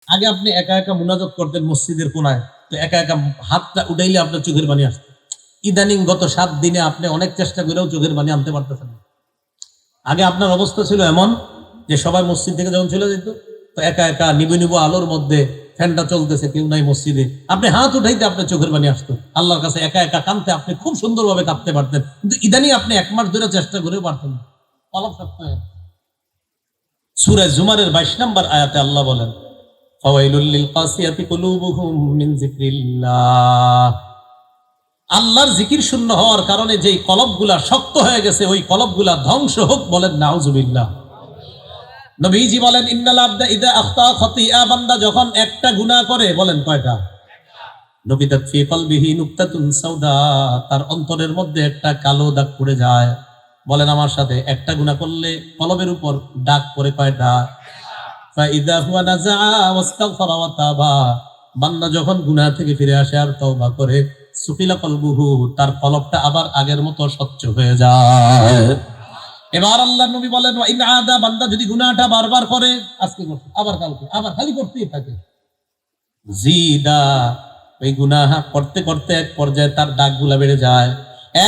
আগে আপনি একা একা মুনাজাত করতেন মসজিদের কোনায়, তো একা একা হাতটা উঠাইলে আপনার চোখের পানি আসতো। ইদানিং গত 7 দিনে আপনি অনেক চেষ্টা করেও চোখের পানি আনতে পারতেছেন না। আগে আপনার অবস্থা ছিল এমন যে সবাই মসজিদ থেকে যখন চলে যেত, তো একা একা নিবু নিবু আলোর মধ্যে ফ্যানটা চলতেছে, কেউ নাই মসজিদে, আপনি হাত উঠাইতে আপনার চোখের পানি আসতো। আল্লাহর কাছে একা একা কাঁদতে আপনি খুব সুন্দরভাবে কাঁদতে পারতেন, কিন্তু ইদানিং আপনি 1 মাস ধরে চেষ্টা করেও পারতেন না। অলপ শক্ত হয়ে। সূরা জুমারের 22 নম্বর আয়াতে আল্লাহ বলেন, ফাওয়াইলুল লিল কাসিয়াতি কুলুবুহুম মিন যিকরিল্লাহ। আল্লাহর জিকির শূন্য হওয়ার কারণে যেই কলবগুলা শক্ত হয়ে গেছে, ওই কলবগুলা ধ্বংস হোক, বলেন নাউজুবিল্লাহ। নবীজি বলেন, ইন্নাল আবদা ইযা আখতা খাতিয়া, বান্দা যখন একটা গুনাহ করে, বলেন কয়টা? নবিদাত ফি কলবিহি নুকতাতুন সাউদা, তার অন্তরের মধ্যে একটা কালো দাগ পড়ে যায়। বলেন আমার সাথে, একটা গুনাহ করলে কলবের উপর দাগ পড়ে কয়টা? ফাইদা হুয়া নাযা ওয়াস্তাগফারা ওয়া তাবা, বান্দা যখন গুনাহ থেকে ফিরে আসে আর তওবা করে, সুকিলা কলবুহু, তার কলবটা আবার আগের মতো স্বচ্ছ হয়ে যায়। এবার আল্লাহর নবী বলেন, ওয়া ইন আদা, বান্দা যদি গুনাহটা বারবার করে, আজকে করছে আবার কালকে, আবার খালি করতেই থাকে, জিদা, ওই গুনাহ করতে করতে এক পর্যায়ে তার দাগগুলা বেড়ে যায়।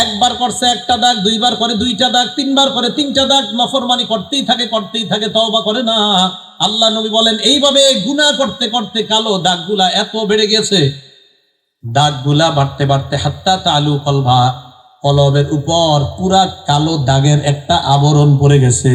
একবার করছে একটা দাগ, দুইবার করে দুইটা দাগ, তিনবার করে তিনটা দাগ, নফরমানি করতেই থাকে, তওবা করে না। আল্লাহ নবী বলেন, এইভাবে গুনাহ করতে করতে কালো দাগগুলা এত বেড়ে গেছে, দাগগুলা বাড়তে বাড়তে হাত্তা তালু কলভা, কলবের উপর পুরা কালো দাগের একটা আবরণ পড়ে গেছে।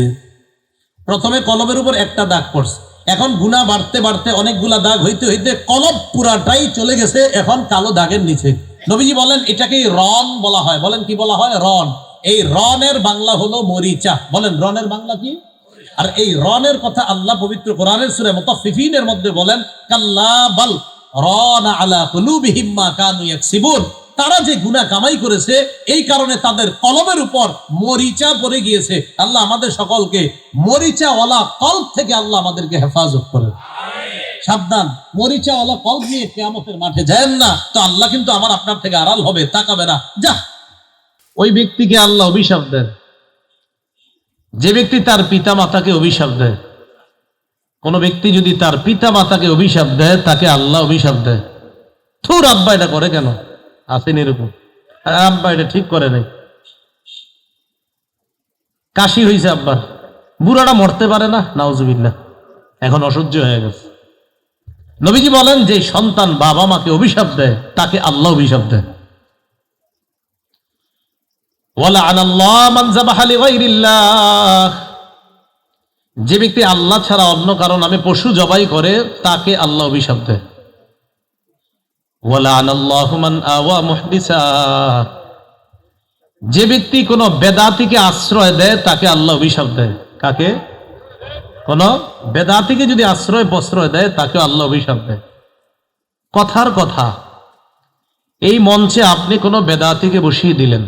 প্রথমে কলবের উপর একটা দাগ পড়ছে, এখন গুনাহ বাড়তে বাড়তে অনেকগুলা দাগ হইতে হইতে কলব পুরাটাই চলে গেছে এখন কালো দাগের নিচে। নবীজি বলেন, এটাকে রন বলা হয়। বলেন কি বলা হয়? রন। এই রনের বাংলা হলো মরিচা। বলেন রনের বাংলা কি? আর এই রনের কথা আল্লাহ পবিত্র কোরআনের সূরা মুতাফফিফিনের মধ্যে বলেন, কাল্লা বাল রানা আলা কুলুবিহিম মা কানু ইয়াকসিবুন, তারা যে গুনাহ কামাই করেছে এই কারণে তাদের কলবের উপর মরিচা পড়ে গিয়েছে। আল্লাহ আমাদের সকলকে মরিচাওয়ালা কলব থেকে আল্লাহ আমাদেরকে হেফাজত করেন। সাবধান, মরিচাওয়ালা কলব নিয়ে কিয়ামতের মাঠে যায়েন না, তো আল্লাহ কিন্তু আমার আপনার থেকে আড়াল হবে, তাকাবে না। যা, ওই ব্যক্তিকে আল্লাহ অভিশাপ দেন যে ব্যক্তি তার পিতা মাতাকে অভিশাপ দেয়। কোন ব্যক্তি যদি তার পিতা মাতাকে অভিশাপ দেয়, তাকে আল্লাহ অভিশাপ দেয়। থুর, আব্বা এটা করে কেন? আসেন এরকম, আব্বা এটা ঠিক করে নাই, কাশি হয়েছে আব্বার, বুড়াটা মরতে পারে না, নাউজুবিল্লাহ, এখন অসহ্য হয়ে গেছে। নবীজি বলেন, যে সন্তান বাবা মাকে অভিশাপ দেয়, তাকে আল্লাহ অভিশাপ দেয়। যে ব্যক্তি আল্লাহ ছাড়া অন্য কারো নামে পশু জবাই করে, তাকে আল্লাহ অভিশাপ দেয়। যে ব্যক্তি কোন বেদাতিকে আশ্রয় দেয়, তাকে আল্লাহ অভিশাপ দেয়। কাকে? কোন বেদাতিকে যদি আশ্রয় প্রশ্রয় দেয়, তাকে আল্লাহ অভিশাপ দেয়। কথার কথা, এই মঞ্চে আপনি কোন বেদাতিকে বসিয়ে দিলেন,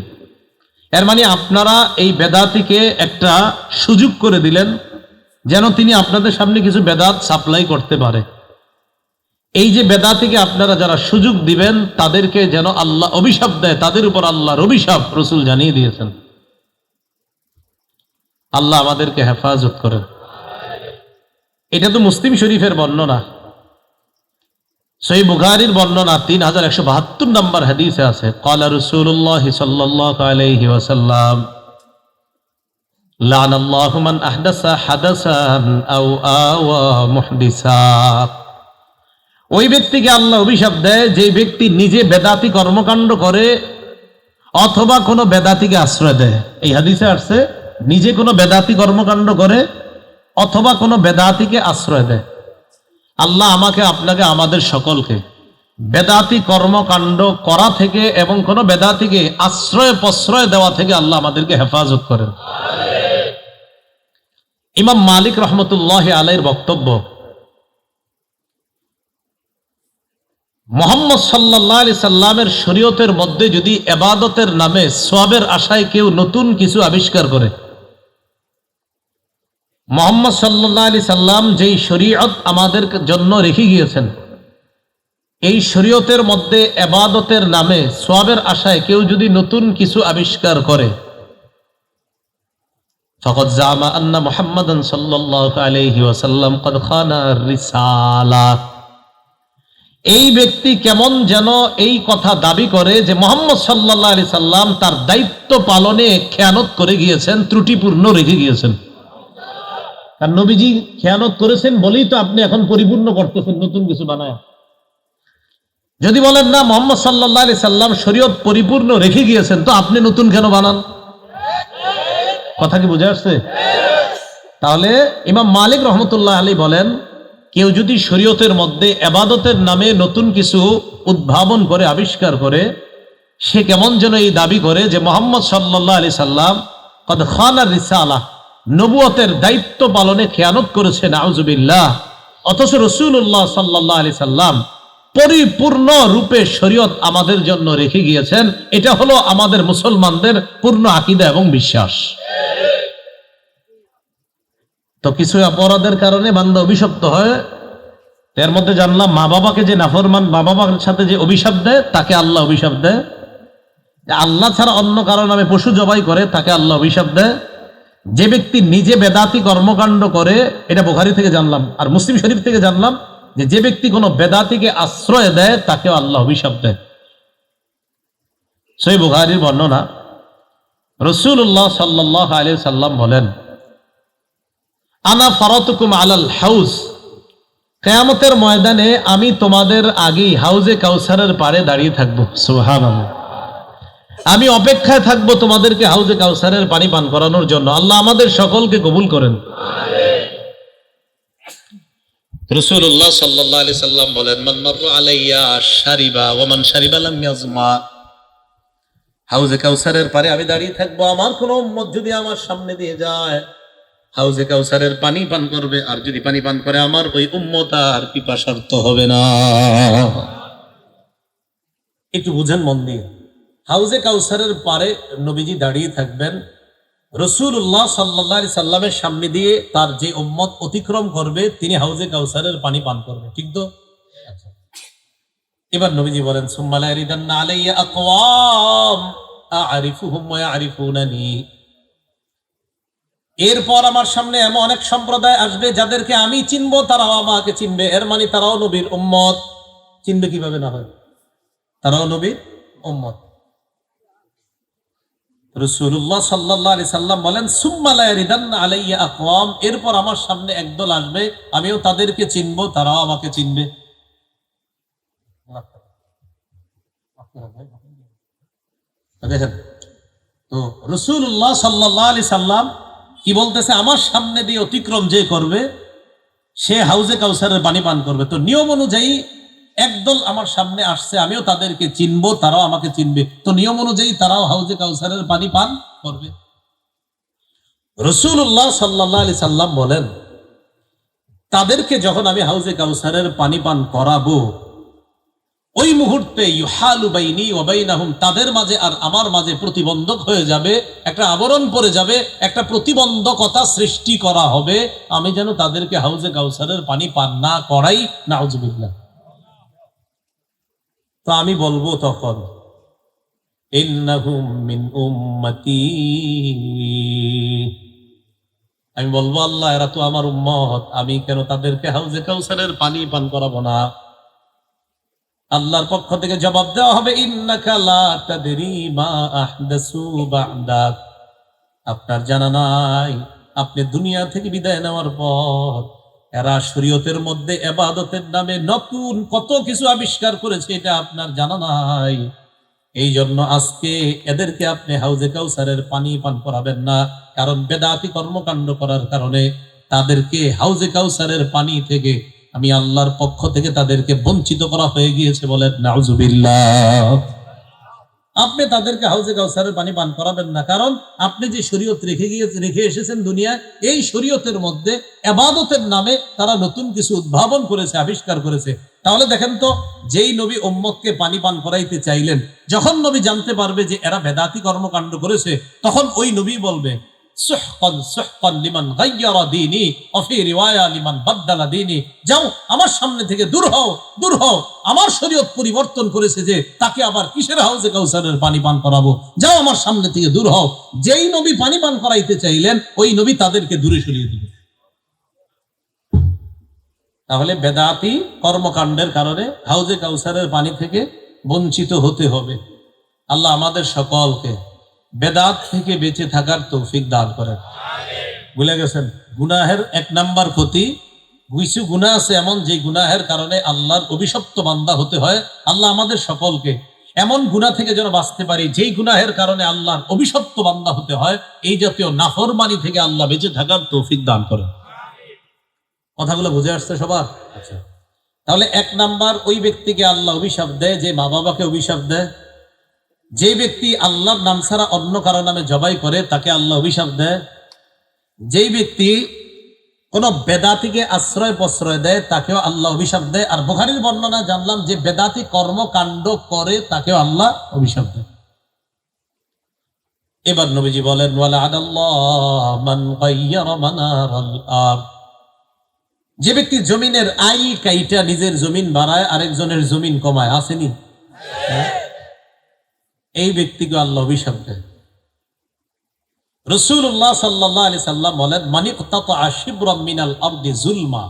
এর মানে আপনারা এই বেদাতিকে একটা সুযোগ করে দিলেন যেন তিনি আপনাদের সামনে কিছু বেদাত সাপ্লাই করতে পারে। এই যে বেদাতিকে আপনারা যারা সুযোগ দিবেন, তাদেরকে যেন আল্লাহ অভিশাপ দেয়, তাদের উপর আল্লাহর অভিশাপ রাসূল জানিয়ে দিয়েছেন। আল্লাহ আমাদেরকে হেফাজত করেন। এটা তো মুসলিম শরীফের বর্ণনা, সহিহ বুখারীর বর্ণনা 3172 নম্বর হাদিসে আছে, ক্বালা রাসূলুল্লাহ সাল্লাল্লাহু আলাইহি ওয়াসাল্লাম, লানাল্লাহু মান আহদাসা হাদাসান আও আওয়া মুহদিসা। ওই ব্যক্তিকে আল্লাহ অভিশাপ দেয় যে ব্যক্তি নিজে বেদাতি কর্মকাণ্ড করে অথবা কোনো বেদাতিকে আশ্রয় দেয়। এই হাদিসে আসছে, নিজে কোনো বেদাতি কর্মকাণ্ড করে অথবা কোনো বেদাতিকে আশ্রয় দেয়। আল্লাহ আমাকে, আপনাকে, আমাদের সকলকে বেদাতি কর্মকাণ্ড করা থেকে এবং কোনো বেদাতিকে আশ্রয় প্রশ্রয় দেওয়া থেকে আল্লাহ আমাদেরকে হেফাজত করেন। ইমাম মালিক রহমতুল্লাহ আলাইহির বক্তব্য, মুহাম্মদ সাল্লাল্লাহু আলাইহি সাল্লামের শরীয়তের মধ্যে যদি ইবাদতের নামে সওয়াবের আশায় কেউ নতুন কিছু আবিষ্কার করে, মুহাম্মদ সাল্লাল্লাহু আলাইহি সাল্লাম যেই শরীয়ত আমাদের জন্য রেখে গিয়েছেন, এই শরীয়তের মধ্যে ইবাদতের নামে সওয়াবের আশায় কেউ যদি নতুন কিছু আবিষ্কার করে, ফাকাদ জামা আন্না মুহাম্মাদান সাল্লাল্লাহু আলাইহি ওয়াসাল্লাম ক্বাদ খানা রিসালা। এই ব্যক্তি কেমন যেন এই কথা দাবি করে যে মুহাম্মদ সাল্লাল্লাহু আলাইহি সাল্লাম তার দায়িত্ব পালনে খেয়ানত করে গিয়েছেন, ত্রুটিপূর্ণ রেখে গিয়েছেন। আর নবীজি খেয়ানত করেছেন বলেই তো আপনি এখন পরিপূর্ণ করতেছেন নতুন কিছু বানায়। যদি বলেন না মুহাম্মদ সাল্লাল্লাহু আলাইহি সাল্লাম শরীয়ত পরিপূর্ণ রেখে গিয়েছেন, তো আপনি নতুন কেন বানান? কথা কি বুঝে আসছে? তাহলে ইমাম মালিক রহমতুল্লাহ আলাইহি বলেন, কেউ যদি শরীয়তের মধ্যে ইবাদতের নামে নতুন কিছু উদ্ভাবন করে, আবিষ্কার করে, সে কেমন যেন এই দাবি করে যে মুহাম্মদ সাল্লাল্লাহু আলাইহি সাল্লাম ক্বাদ খানা রিসালাহ, নবুয়তের দায়িত্ব পালনে খেয়ানত করেছে, নাউজুবিল্লাহ। অথচ রাসূলুল্লাহ সাল্লাল্লাহু আলাইহি সাল্লাম পরিপূর্ণ রূপে শরীয়ত আমাদের জন্য রেখে গিয়েছেন। এটা হলো আমাদের মুসলমানদের পূর্ণ আকীদা এবং বিশ্বাস। তো কিছু অপরাধের কারণে বান্দা অভিশপ্ত হয়। এর মধ্যে জানলাম মা বাবাকে যে নাফরমান, মা বাবার সাথে যে অভিশাপ দেয় তাকে আল্লাহ অভিশাপ দেয়। আল্লাহ ছাড়া অন্য কারো নামে পশু জবাই করে তাকে আল্লাহ অভিশাপ দেয়। যে ব্যক্তি নিজে বেদাতি কর্মকাণ্ড করে, এটা বুখারী থেকে জানলাম, আর মুসলিম শরীফ থেকে জানলাম যে যে ব্যক্তি কোনো বেদাতিকে আশ্রয় দেয় তাকেও আল্লাহ অভিশাপ দেয়। সহিহ বুখারীর বর্ণনা, রাসূলুল্লাহ সাল্লাল্লাহু আলাইহি সাল্লাম বলেন, আনা ফারাতুকুম আলাল হাউজ, কিয়ামতের ময়দানে আমি তোমাদের আগেই হাউজে কাউসারের পাড়ে দাঁড়িয়ে থাকবো। সুবহানাল্লাহ। আমি অপেক্ষায় থাকবো তোমাদেরকে হাউজে কাউসারের পানি পান করানোর জন্য। আল্লাহ আমাদের সকলকে কবুল করেন। রাসূলুল্লাহ সাল্লাল্লাহু আলাইহি সাল্লাম বলেন, মান মাররা আলাইয়া শারিবা ওয়া মান শারিবা লাম ইয়াজমা। হাউজে কাউসারের পাড়ে আমি দাঁড়িয়ে থাকবো, আমার কোন উম্মত যদি আমার সামনে দিয়ে যায় হাউজে কাউসারের পানি পান করবে, আর যদি পানি পান করে আমার ওই উম্মত আর পিপাসার্ত হবে না। একটু বুঝেন মন দিয়ে। হাউজে কাউসারের পারে নবীজি দাঁড়িয়ে থাকবেন, রাসূলুল্লাহ সাল্লাল্লাহু আলাইহি সাল্লামের সামনে দিয়ে তার যে উম্মত অতিক্রম করবে তিনি হাউজে কাউসারের পানি পান করবে, ঠিক তো? এবার নবীজি বলেন, সুম্মা লা ইয়ারিদান্না আলাইয়া আকওয়াম আ'রিফুহুম ওয়া ইয়ারিফুনানি। এরপর আমার সামনে এমন অনেক সম্প্রদায় আসবে যাদেরকে আমি চিনবো, তারাও আমাকে চিনবে। এর মানে তারাও নবীর উম্মত। চিনবে কিভাবে না হয়? তারাও নবীর উম্মত। রাসূলুল্লাহ সাল্লাল্লাহু আলাইহি সাল্লাম বলেন, সুম্মা লা ইয়ারিদান্না আলাইয়া আকওয়াম, এরপর আমার সামনে একদল আসবে, আমিও তাদেরকে চিনবো, তারাও আমাকে চিনবে। দেখেন তো রাসূলুল্লাহ সাল্লাল্লাহু আলাইহি সাল্লাম কি বলতেছে, আমার সামনে দিয়ে অতিক্রম যে করবে সে হাউজে কাউসারের পানি পান করবে। তো নিয়ম অনুযায়ী একদল আমার সামনে আসছে, আমিও তাদেরকে চিনবো, তারাও আমাকে চিনবে। তো নিয়ম অনুযায়ী তারাও হাউজে কাউসারের পানি পান করবে। রাসূলুল্লাহ সাল্লাল্লাহু আলাইহি সাল্লাম বলেন, তাদেরকে যখন আমি হাউজে কাউসারের পানি পান করাবো, ওই মুহূর্তে ইউহালু বাইনি ওয়া বাইনাহুম, তাদের মাঝে আর আমার মাঝে প্রতিবন্ধক হয়ে যাবে, একটা আবরণ পড়ে যাবে, একটা প্রতিবন্ধকতা সৃষ্টি করা হবে, আমি যেন তাদেরকে হাউজে কাউসারের পানি পান না করাই। নাউজুবিল্লাহ। তো আমি বলবো তখন, ইন্নাহুম মিন উম্মতি, আমি বলবো আল্লাহ এরা তো আমার উম্মত, আমি কেন তাদেরকে হাউজে কাউসারের পানি পান করাবো না? আল্লাহর পক্ষ থেকে জবাব দেওয়া হবে, ইন্নাকা লা তাদরি মা আহদাসু বা'দাক, আপনার জানা নাই আপনি দুনিয়া থেকে বিদায় নেওয়ার পর এরা শরীয়তের মধ্যে ইবাদতের নামে নতুন কত কিছু আবিষ্কার করেছে, এটা আপনার জানা নাই। এই জন্য আজকে এদেরকে আপনি হাউজে কাউসারের পানি পান করাবেন না, কারণ বেদাতি কর্মকাণ্ড করার কারণে তাদেরকে হাউজে কাউসারের পানি থেকে আমি আল্লাহর পক্ষ থেকে তাদেরকে বঞ্চিত করা হয়ে গিয়েছে। বলেন নাউজুবিল্লাহ। আপনি তাদেরকে হাউজে কাউসারের পানি পান করাবেন না, কারণ আপনি যে শরীয়ত রেখে এসেছেন দুনিয়ায়, এই শরীয়তের মধ্যে ইবাদতের নামে তারা নতুন কিছু উদ্ভাবন করেছে, আবিষ্কার করেছে। তাহলে দেখেন তো, যেই নবী উম্মতকে পানি পান করাইতে চাইলেন, যখন নবী জানতে পারবে যে এরা বেদাতি কর্মকাণ্ড করেছে, তখন ওই নবী বলবে, সুহকান সুহকান লিমান গায়্যারা দীনি ওয়া ফি রিওয়ায়া লিমান বাদদালা দীনি। যাও আমার সামনে থেকে দূর হও, দূর হও, আমার শরীয়ত পরিবর্তন করেছে যে তাকে আবার কিসের হাউজে কাউসারের পানি পান করাবো, যাও আমার সামনে থেকে দূর হও। যেই নবী পানি পান করাইতে চাইলেন ওই নবী তাদেরকে দূরে সরিয়ে দিলেন। তাহলে বেদাতি কর্মকাণ্ডের কারণে হাউজে কাউসারের পানি থেকে বঞ্চিত হতে হবে। আল্লাহ আমাদের সকলকে বেদাত থেকে বেঁচে থাকার তৌফিক দান করেন। ভুলে গেছেন গুনাহের এক নাম্বার ক্ষতি, কিছু গুনাহ আছে এমন যে গুনাহের কারণে আল্লাহর অভিশপ্ত বান্দা হতে হয়। আল্লাহ আমাদের সকলকে এমন গুনাহ থেকে যেন বাঁচতে পারি যেই গুনাহের কারণে আল্লাহর অভিশপ্ত বান্দা হতে হয়, এই জাতীয় নাফরমানি থেকে আল্লাহ বেঁচে থাকার তৌফিক দান করেন। কথাগুলো বুঝে আসছে সবার? আচ্ছা, তাহলে এক নাম্বার ওই ব্যক্তিকে আল্লাহ অভিশাপ দেয় যে মা বাবাকে অভিশাপ দেয়। যে ব্যক্তি আল্লাহর নাম ছাড়া অন্য কারো নামে জবাই করে তাকে আল্লাহ অভিশাপ দেয়। যেই ব্যক্তি কোন বেদাতিকে আশ্রয় প্রশ্রয় দেয় তাকেও আল্লাহ অভিশাপ দেয়। আর বুখারীর বর্ণনা জানলাম যে বেদাতি কর্মকাণ্ড করে তাকেও আল্লাহ অভিশাপ দেয়। এবার নবীজি বলেন ওয়ালা'নাল্লাহু মান গায়্যারা মানারাল আরদ। যে ব্যক্তি জমিনের আই কাইটা নিজের জমিন বাড়ায় আরেকজনের জমিন কমায়, আসেনি? এই ব্যক্তিকে আল্লাহ অভিশাপ দেয়। রাসূলুল্লাহ সাল্লাল্লাহু আলাইহি সাল্লাম বলেন মানিকতাতা শিবরাম মিনাল আরদি যুলমা।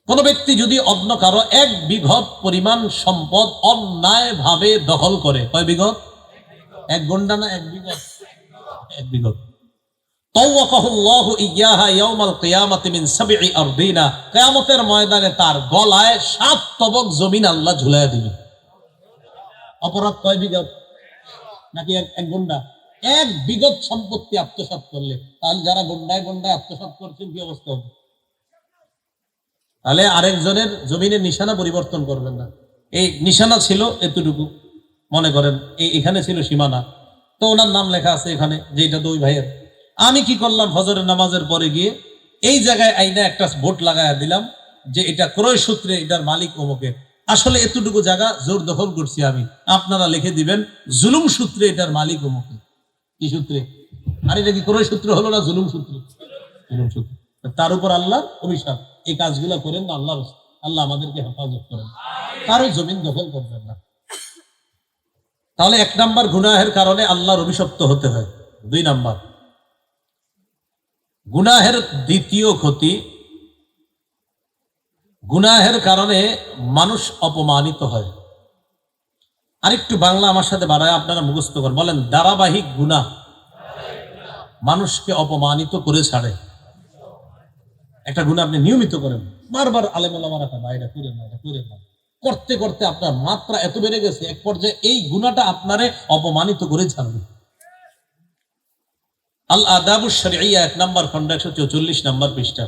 কোন ব্যক্তি যদি অন্য কারো এক বিঘত পরিমাণ সম্পদ অন্যায় ভাবে দখল করে, কয় বিঘত? এক গন্ডা না এক বিঘত? এক বিঘত। তাওয়াকাহুল্লাহু ইয়াহা ইয়াউমাল কিয়ামাতি মিন সাবঈ আরদিনা। কিয়ামতের ময়দানে তার গলায় 7 তবক জমিন আল্লাহ ঝুলাইয়া দিবে। অপরাধ কয় বিঘত? নাকি এক গন্ডা? এক বিঘত সম্পত্তি আত্মসাৎ করলে। তাহলে যারা গন্ডায় গন্ডায় আত্মসাৎ করছেন কি অবস্থা হবে? তাহলে আরেকজনের জমিনের নিশানা পরিবর্তন করবেন না। এই নিশানা ছিল এতটুকু, মনে করেন এখানে ছিল সীমানা, তো ওনার নাম লেখা আছে এখানে যে এটা দুই ভাইয়ের। আমি কি করলাম, ফজরের নামাজের পরে গিয়ে এই জায়গায় আইনা একটা বোর্ড লাগাইয়া দিলাম যে এটা ক্রয় সূত্রে এটার মালিক অমুকে। আসলে এতটুকু জায়গা জোর দখল করছি আমি, আপনারা লিখে দিবেন জুলুম সূত্রে এটার মালিক অমুকে। কি সূত্রে? আর এটা কি ক্রয় সূত্র হলো না, জুলুম সূত্র? জুলুম সূত্র। তার উপর আল্লাহ অভিশাপ। এই কাজগুলো করেন না, আল্লাহ আল্লাহ আমাদেরকে হেফাজত করেন। কারো জমিন দখল করবেন না। তাহলে এক নাম্বার গুনাহের কারণে আল্লাহর অভিশপ্ত হতে হয়। দুই নাম্বার গুনাহের দ্বিতীয় ক্ষতি, গুনাহের কারণে মানুষ অপমানিত হয়। আরেকটু বাংলা আমার সাথে বাড়ায় আপনারা মুখস্থ করেন, বলেন ধারাবাহিক গুনাহ মানুষকে অপমানিত করে ছাড়ে। একটা গুনাহ আপনি নিয়মিত করেন, বারবার আলেম ওলামারা কয় এটা করেন না, এটা করেন না, করতে করতে আপনার মাত্রা এত বেড়ে গেছে এক পর্যায়ে এই গুনাহটা আপনারে অপমানিত করে ছাড়বে। আল আদাবুশ শরঈয়া 1 নম্বর খণ্ড 144 নম্বর পৃষ্ঠা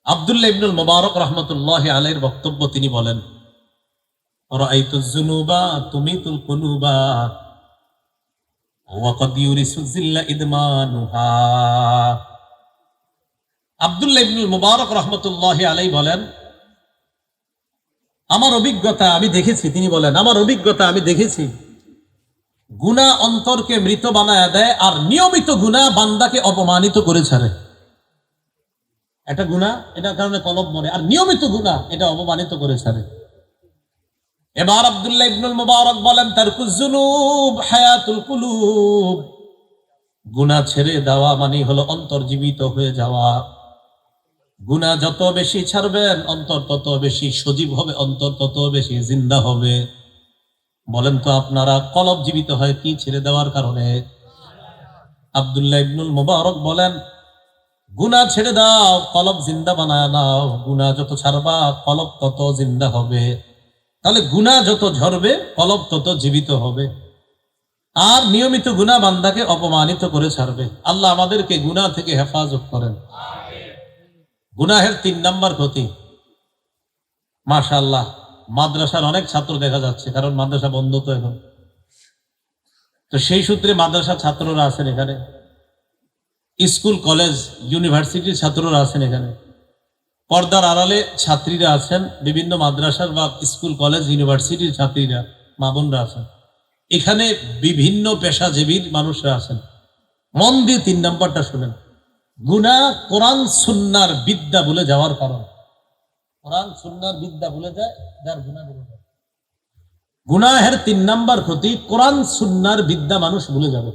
আব্দুল্লাহ ইবনুল মুবারক রাহমাতুল্লাহি আলাইহির বক্তব্য, তিনি বলেন রাআইতুজ যুনুবা তুমিতুল কুলুবা ওয়া ক্বাদ ইউরিসু যিল্লা ইদমানুহা। আব্দুল্লাহ ইবনুল মুবারক রাহমাতুল্লাহি আলাইহি বলেন আমার অভিজ্ঞতা আমি দেখেছি, তিনি বলেন আমার অভিজ্ঞতা আমি দেখেছি গুনাহ অন্তরকে মৃত বানায় দেয় আর নিয়মিত গুনাহ বান্দাকে অপমানিত করে ছাড়ে। একটা গুনাহ এটার কারণে কলব মরে, আর নিয়মিত গুনাহ এটা অপমানিত করে ছাড়ে। এবার আব্দুল্লাহ ইবনুল মুবারক বলেন তারকুজ যুনুব হায়াতুল কুলুব। গুনাহ ছেড়ে দেওয়া মানে হলো অন্তর জীবিত হয়ে যাওয়া। গুনাহ যত বেশি ছাড়বেন অন্তর তত বেশি সজীব হবে, অন্তর তত বেশি জিন্দা হবে। বলেন তো আপনারা কলব জীবিত হয় কি ছেড়ে দেওয়ার কারণে? আব্দুল্লাহ ইবনুল মুবারক বলেন গুনাহ ছেড়ে দাও, কলব জিন্দা বানায় নাও। গুনাহ যত ছাড়বা কলব তত জিন্দা হবে। তাহলে গুনাহ যত ঝরবে কলব তত জীবিত হবে। আর নিয়মিত গুনাহ বান্দাকে অপমানিত করে ছাড়বে। আল্লাহ আমাদেরকে গুনাহ থেকে হেফাজত করেন। গুনাহের 3 নম্বর ক্ষতি, মাশাআল্লাহ মাদ্রাসার অনেক ছাত্র দেখা যাচ্ছে, কারণ মাদ্রাসা বন্ধ তো এখন, তো সেই সূত্রে মাদ্রাসার ছাত্ররা আছেন এখানে, স্কুল কলেজ ইউনিভার্সিটির ছাত্ররা আছেন এখানে, পর্দার আড়ালে ছাত্রীরা আছেন, বিভিন্ন মাদ্রাসার বা স্কুল কলেজ ইউনিভার্সিটির ছাত্রীরা মা বোনরা আছেন, এখানে বিভিন্ন পেশাজীবীর মানুষরা আছেন। মন দিয়ে 3 নাম্বারটা শুনেন। গুনাহ কোরআন সুন্নাহর বিদ্যা ভুলে যাওয়ার কারণ। কোরআন সুন্নাহর বিদ্যা ভুলে যায়, যার গুনাহ ভুলে যায়। গুনাহের 3 নাম্বার ক্ষতি, কোরআন সুন্নাহর বিদ্যা মানুষ ভুলে যাবে।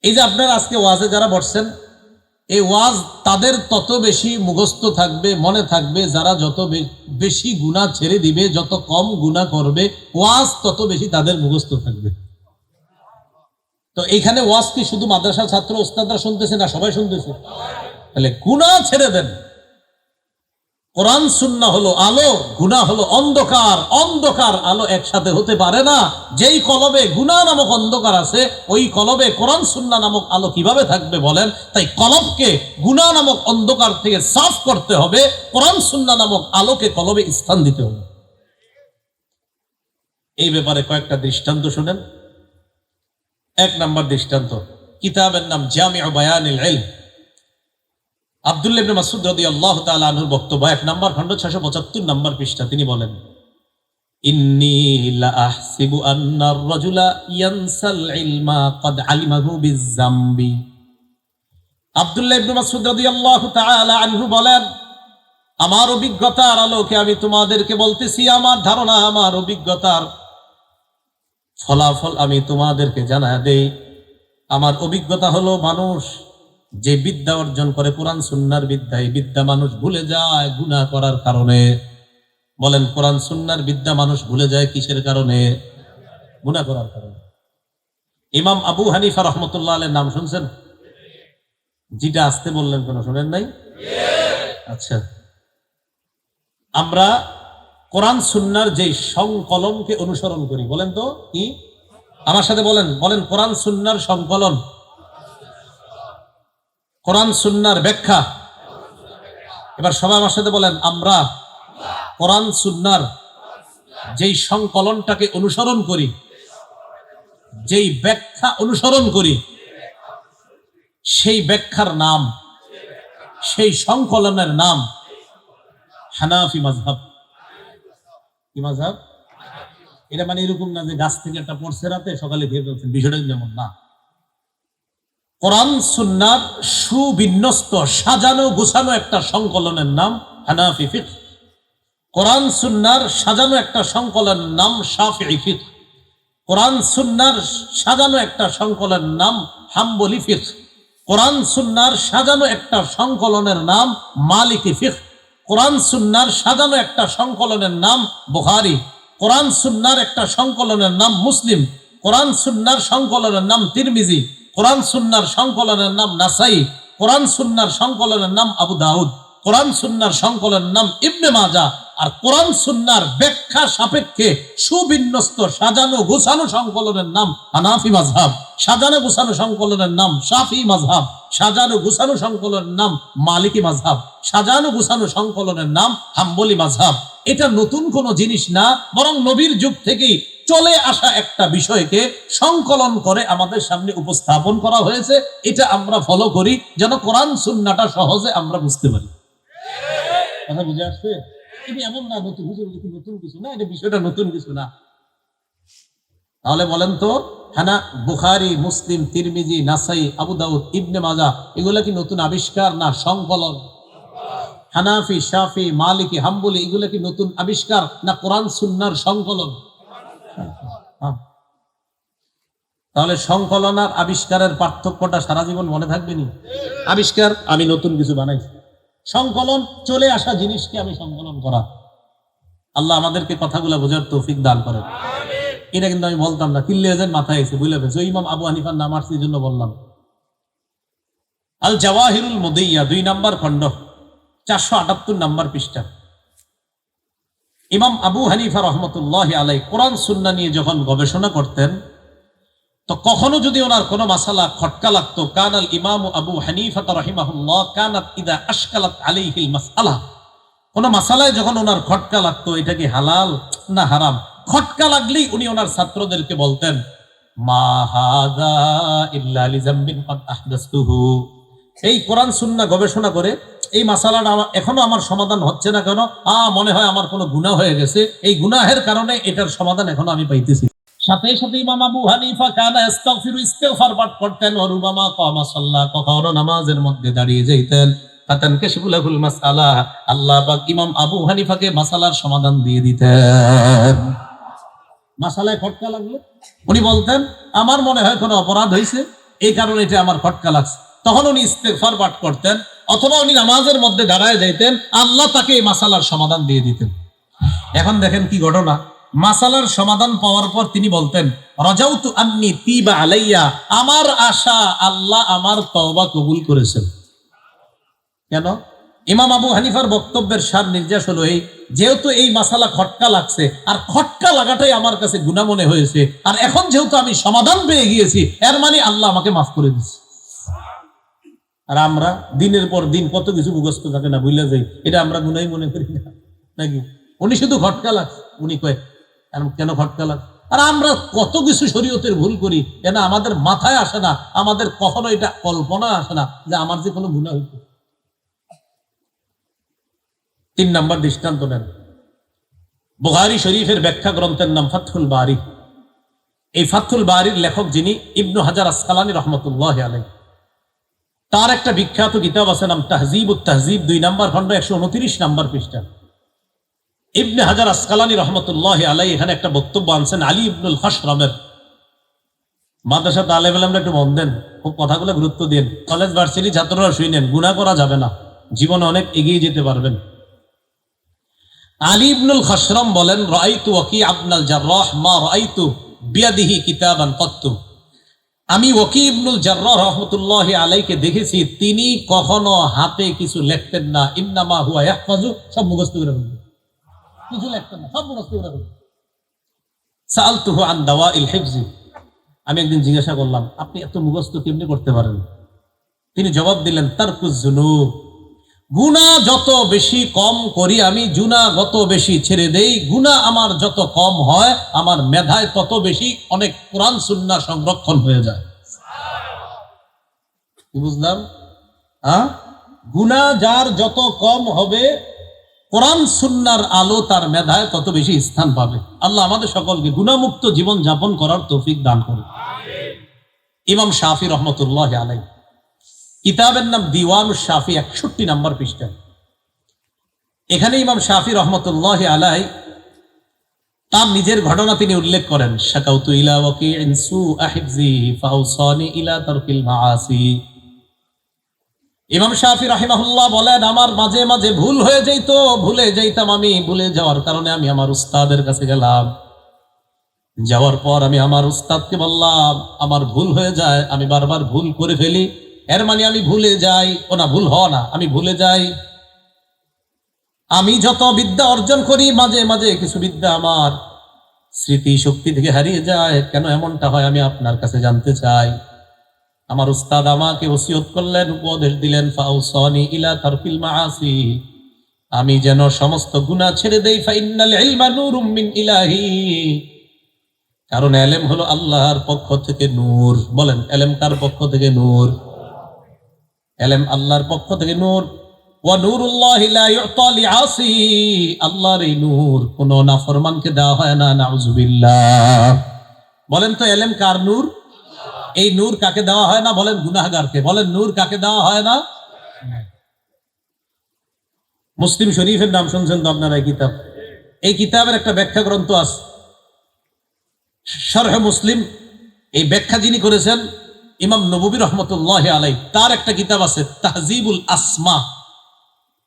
এই যে আপনারা আজকে ওয়াজে যারা বসছেন, এই ওয়াজ তাদের তত বেশি মুখস্থ থাকবে, মনে থাকবে, যারা যত বেশি গুনাহ ছেড়ে দিবে, যত কম গুনাহ করবে, ওয়াজ তত বেশি তাদের মুখস্থ থাকবে। তো এইখানে ওয়াজ কি শুধু মাদ্রাসা ছাত্র ওস্তাদরা শুনতেছে না, সবাই শুনতেছে? তাহলে গুনাহ ছেড়ে দেন। কোরআন সুন্নাহ হলো আলো, গুনাহ হলো অন্ধকার। অন্ধকার আলো একসাথে হতে পারে না। যেই কলবে গুনাহ নামক অন্ধকার আছে, ওই কলবে কোরআন সুন্নাহ নামক আলো কিভাবে থাকবে বলেন? তাই কলবকে গুনাহ নামক অন্ধকার থেকে সাফ করতে হবে, কোরআন সুন্নাহ নামক আলোকে কলবে স্থান দিতে হবে। এই ব্যাপারে কয়েকটা দৃষ্টান্ত শুনেন। 1 নম্বর দৃষ্টান্ত, কিতাবের নাম জামিউ বায়ানিল ইলম। আব্দুল্লাহ ইবনে মাসউদ রাদিয়াল্লাহু তাআলা আনহুর বক্তব্য, 1 নম্বর খণ্ড 675 নম্বর পৃষ্ঠা। তিনি বলেন, ইন্নী লা আহসিবু আন্না আর-রাজুলা ইয়ানসাল ইলমা ক্বাদ আলিমাহু বিয-যামবি। আব্দুল্লাহ ইবনে মাসউদ রাদিয়াল্লাহু তাআলা আনহু বলেন, আমার অভিজ্ঞতার আলোকে আমি তোমাদেরকে বলতেছি, আমার ধারণা, আমার অভিজ্ঞতার ফলাফল আমি তোমাদেরকে জানায় দেই। আমার অভিজ্ঞতা হলো, মানুষ যে বিদ্যা অর্জন করে কোরআন সুন্নাহর বিদ্যা, এই বিদ্যা মানুষ ভুলে যায় গুনাহ করার কারণে। বলেন, কোরআন সুন্নাহর বিদ্যা মানুষ ভুলে যায় কিসের কারণে? গুনাহ করার কারণে। ইমাম আবু হানিফা রাহমাতুল্লাহ আলাইহির নাম শুনছেন? যেটা আসতে বললেন, কেন শোনেন নাই? আচ্ছা, আমরা কোরআন সুন্নাহর যে সংকলনকে অনুসরণ করি, বলেন তো কি? আমার সাথে বলেন, বলেন কোরআন সুন্নাহর সংকলন, কোরআন সুন্নাহর ব্যাখ্যা। এবার সবাই আমার সাথে বলেন, আমরা কোরআন সুন্নাহর যেই সংকলনটাকে অনুসরণ করি, যেই ব্যাখ্যা অনুসরণ করি, সেই ব্যাখ্যার নাম, সেই সংকলনের নাম হানাফি মাযহাব। কি মাযহাব? এটা মানে এরকম না যে গাছ থেকে একটা পড়ছে রাতে সকালে খেয়ে ফেলছেন, বিষয়টা যেমন না। কোরআন সুন্নাহর সুবিন্যস্ত, সাজানো গুছানো একটা সংকলনের নাম হানাফি ফিকহ। কোরআন সুন্নাহর সাজানো একটা সংকলনের নাম শাফিঈ ফিকহ। কোরআন সুন্নাহর সাজানো একটা সংকলনের নাম হাম্বলি ফিকহ। কোরআন সুন্নাহর সাজানো একটা সংকলনের নাম মালিকি ফিকহ। কোরআন সুন্নাহর সাজানো একটা সংকলনের নাম বুখারী। কোরআন সুন্নাহর একটা সংকলনের নাম মুসলিম। কোরআন সুন্নাহর সংকলনের নাম তিরমিজি। কোরআন সুন্নাহর সংকলনের নাম নাসাই। কোরআন সুন্নাহর সংকলনের নাম আবু দাউদ। কোরআন সুন্নাহর সংকলনের নাম ইবনে মাজাহ। আর কোরআন সুন্নাহর ব্যাখ্যা সাপেক্ষে সুবিন্যস্ত সাজানো গোছানো সংকলনের নাম হানাফি মাযহাব। সাজানো গোছানো সংকলনের নাম শাফিঈ মাযহাব। সাজানো গোছানো সংকলনের নাম মালিকি মাযহাব। সাজানো গোছানো সংকলনের নাম হাম্বলি মাযহাব। এটা নতুন কোনো জিনিস না, বরং নবীর যুগ থেকেই চলে আসা একটা বিষয়কে সংকলন করে আমাদের সামনে উপস্থাপন করা হয়েছে। এটা আমরা ফলো করি যেন কোরআন সুন্নাহটা সহজে আমরা বুঝতে পারি। কথা বুঝে আসছে? এটা এমন না নতুন কিছু না, এটা বিষয়টা নতুন কিছু না। তাহলে বলেন তো, হানা বুখারী, মুসলিম, তিরমিজি, নাসাই, আবু দাউদ, ইবনে মাজাহ এগুলা কি নতুন আবিষ্কার না সংকলন? হানাফি, শাফি, মালিকি, হাম্বলি এগুলা কি নতুন আবিষ্কার না কোরআন সুন্নাহর সংকলন? তাহলে সংকলন আর আবিষ্কারের পার্থক্যটা সারা জীবন মনে থাকবে নি? আবিষ্কার আমি নতুন কিছু বানাইছি, সংকলন চলে আসা জিনিসকে আমি সংকলন করা। আল্লাহ আমাদেরকে কথাগুলো বোঝার তৌফিক দান করেন। এটা কিন্তু আমি বলতাম না, কিল্লে যেন মাথায় এসে বুঝলে ফেলছে। ইমাম আবু হানিফার নাম আসছে এই জন্য বললাম। আল জাওয়াহিরুল মুদিয়্যা 2 নম্বর খণ্ড 478 নম্বর পৃষ্ঠা। ইমাম আবু হানিফা রহমতুল্লাহ আলাইহি কোরআন সুন্নাহ নিয়ে যখন গবেষণা করতেন, তো কখনো যদি ওনার কোনো মাসালা খটকা লাগতো, কানাল ইমাম আবু হানিফা রাহিমাহুল্লাহ কানাত ইদা আশকালাত আলাইহিল মাসআলা, কোনো মাসালায় যখন ওনার খটকা লাগতো, এটা কি হালাল না হারাম, খটকা লাগলেই উনি ওনার ছাত্রদেরকে বলতেন, মা হাযা ইল্লা লিযামবিন ক্বাদ আহদাসতুহু। এই কোরআন সুন্নাহ গবেষণা করে এই মাসালাটা এখনো আমার সমাধান হচ্ছে না কেন? মনে হয় আমার কোনো গুনাহ হয়ে গেছে, এই গুনাহের কারণে এটার সমাধান এখনো আমি পাইতেছি। সাথে সাথে ইমাম আবু হানিফা কানা ইস্তাগফিরু ইস্তিগফার পাঠ করতেন, ওয়া রুবামা কামা সাল্লা, কখনো নামাজের মধ্যে দাঁড়িয়ে যাইতেন। ফাতানকাশিফু লাহুল মাসআলা, আল্লাহ পাক ইমাম আবু হানিফাকে মাসালার সমাধান দিয়ে দিতেন। মাসালায় খটকা লাগলো, উনি বলতেন আমার মনে হয় কোনো অপরাধ হয়েছে, এই কারণে এটা আমার খটকা লাগছে। তখন উনি ইস্তিগফার পাঠ করতেন, অথবা উনি নামাজের মধ্যে দাঁড়ায় যাইতেন, আল্লাহ তাকে এই মাসালার সমাধান দিয়ে দিতেন। এখন দেখেন কি ঘটনা, মাসালার সমাধান পাওয়ার পর তিনি বলতেন রাজাউতু আন্নি তিবা আলাইয়া, আমার আশা আল্লাহ আমার তওবা কবুল করেছেন। কেন? ইমাম আবু হানিফার বক্তব্যের সার নির্যাস হলো এই, যেহেতু এই মাসালা খটকা লাগছে, আর খটকা লাগাটাই আমার কাছে গুনাহ মনে হয়েছে, আর এখন যেহেতু আমি সমাধান পেয়ে গিয়েছি, এর মানে আল্লাহ আমাকে মাফ করে দিচ্ছে। আর আমরা দিনের পর দিন কত কিছু মুখস্থ থাকে না, ভুলে যাই, এটা আমরা গুনাহই মনে করি না নাকি? উনি শুধু খটকা লাগছে, উনি কয় কেন খটকা লাগছে, আর আমরা কত কিছু শরীয়তের ভুল করি, কেন আমাদের মাথায় আসে না, আমাদের কখনো এটা কল্পনা আসে না যে আমার যে কোনো গুনাহ হইতো। 3 নম্বর দৃষ্টান্ত নেন, বুখারী শরীফের ব্যাখ্যা গ্রন্থের নাম ফাথুল বারী। এই ফাথুল বারীর লেখক যিনি ইবনু হাজার আসকালানী রহমতুল্লাহি আলাইহি, তার একটা বিখ্যাত কিতাব আছে নাম তাহজিবুত তাহজিব, 2 নম্বর খণ্ড 129 নম্বর পৃষ্ঠা। ইবনে হাজার আসকালানী রহমতুল্লাহি আলাইহি এখানে একটা বক্তব্য আনছেন আলী ইবনুল খাশরামের। মাদ্রাসা তালেব ইলমরা একটু মন দেন, খুব কথাগুলো গুরুত্ব দিন, কলেজ ভার্সিটি ছাত্ররা শুনেন, গুনাহ করা যাবে না, জীবনে অনেক এগিয়ে যেতে পারবেন। আলী ইবনুল খাশরাম বলেন রাআইতু ওয়াকি ইবনুল জাররাহ মা রাআইতু বিয়াদিহি কিতাবান কত্তু, আমি ওয়াকি ইবনুল জাররাহ রাহমাতুল্লাহি আলাইহিকে দেখেছি তিনি কখনো হাতে কিছু লিখতেন না, ইন্নামা হুয়া ইয়াহফাজু, সব মুখস্থ করে ফেলতেন, কিছু লিখতেন না, সব মুখস্থ করে ফেলতেন। সাআলতুহু আন দাওয়াইল হিফজি, আমি একদিন জিজ্ঞাসা করলাম আপনি এত মুখস্থ কেমনে করতে পারেন? তিনি জবাব দিলেন তারকুজ যুনুব, গুনাহ যত বেশি কম করি আমি, গুনাহ যত বেশি ছেড়ে দেই, গুনাহ আমার যত কম হয়, আমার মেধায় তত বেশি অনেক কোরআন সুন্নাহ সংরক্ষণ হয়ে যায়। কি বুঝলাম? গুনাহ যার যত কম হবে, কোরআন সুন্নাহর আলো তার মেধায় তত বেশি স্থান পাবে। আল্লাহ আমাদের সকলকে গুনাহমুক্ত জীবন যাপন করার তৌফিক দান করুন। ইমাম শাফি রহমতুল্লাহ আলাইহি, কিতাবের নাম দিওয়ানুশ শাফি, 61 নম্বর পৃষ্ঠা। এখানে ইমাম শাফি রহমতুল্লাহ আলাইহি তার নিজের ঘটনা তিনি উল্লেখ করেন, শাকাউতু ইলা ওয়াকিইন সুআ হিফজি ফাউসানি ইলা তারকিল মাআসি। ইমাম শাফি রাহিমাহুল্লাহ বলেন আমার মাঝে মাঝে ভুল হয়ে যেত, ভুলে যাইতাম, আমি ভুলে যাওয়ার কারণে আমি আমার উস্তাদের কাছে গেলাম, যাওয়ার পর আমি আমার উস্তাদকে বললাম আমার ভুল হয়ে যায়, আমি বারবার ভুল করে ফেলি, এর মানে আমি ভুলে যাই, ও না ভুল হওয়া না, আমি ভুলে যাই। আমি যত বিদ্যা অর্জন করি মাঝে মাঝে কিছু বিদ্যা আমার স্মৃতি শক্তি থেকে হারিয়ে যায়, কেন এমনটা হয় আমি আপনার কাছে জানতে চাই। আমার উস্তাদ আমাকে ওসিয়ত করলেন, উপদেশ দিলেন, ফাউসানি ইলা তারকিল মাআসি, আমি যেন সমস্ত গুনাহ ছেড়ে দেই, ফাইন্নাল ইলমা নূরুম মিন ইলাহি, কারণ ইলম হলো আল্লাহর পক্ষ থেকে নূর। বলেন ইলম কার পক্ষ থেকে নূর? ইলম আল্লাহর পক্ষ থেকে নূর। ওয়া নূরুল্লাহি লা ইউতা লিআসি, আল্লাহর এই নূর কোন নাফরমানকে দেওয়া হয় না, নাউযুবিল্লাহ। বলেন তো ইলম কার নূর? এই নূর কাকে দেওয়া হয় না? বলেন গুনাহগারকে। বলেন নূর কাকে দেওয়া হয় না? মুসলিম শরীফের নাম শুনছেন তো আপনারা? এই কিতাব, এই কিতাবের একটা ব্যাখ্যা গ্রন্থ আছে শরহ মুসলিম, এই ব্যাখ্যা যিনি করেছেন ইমাম নববী রহমতুল্লাহ আলাইহি, তার একটা কিতাব আছে তাহজিবুল আসমা।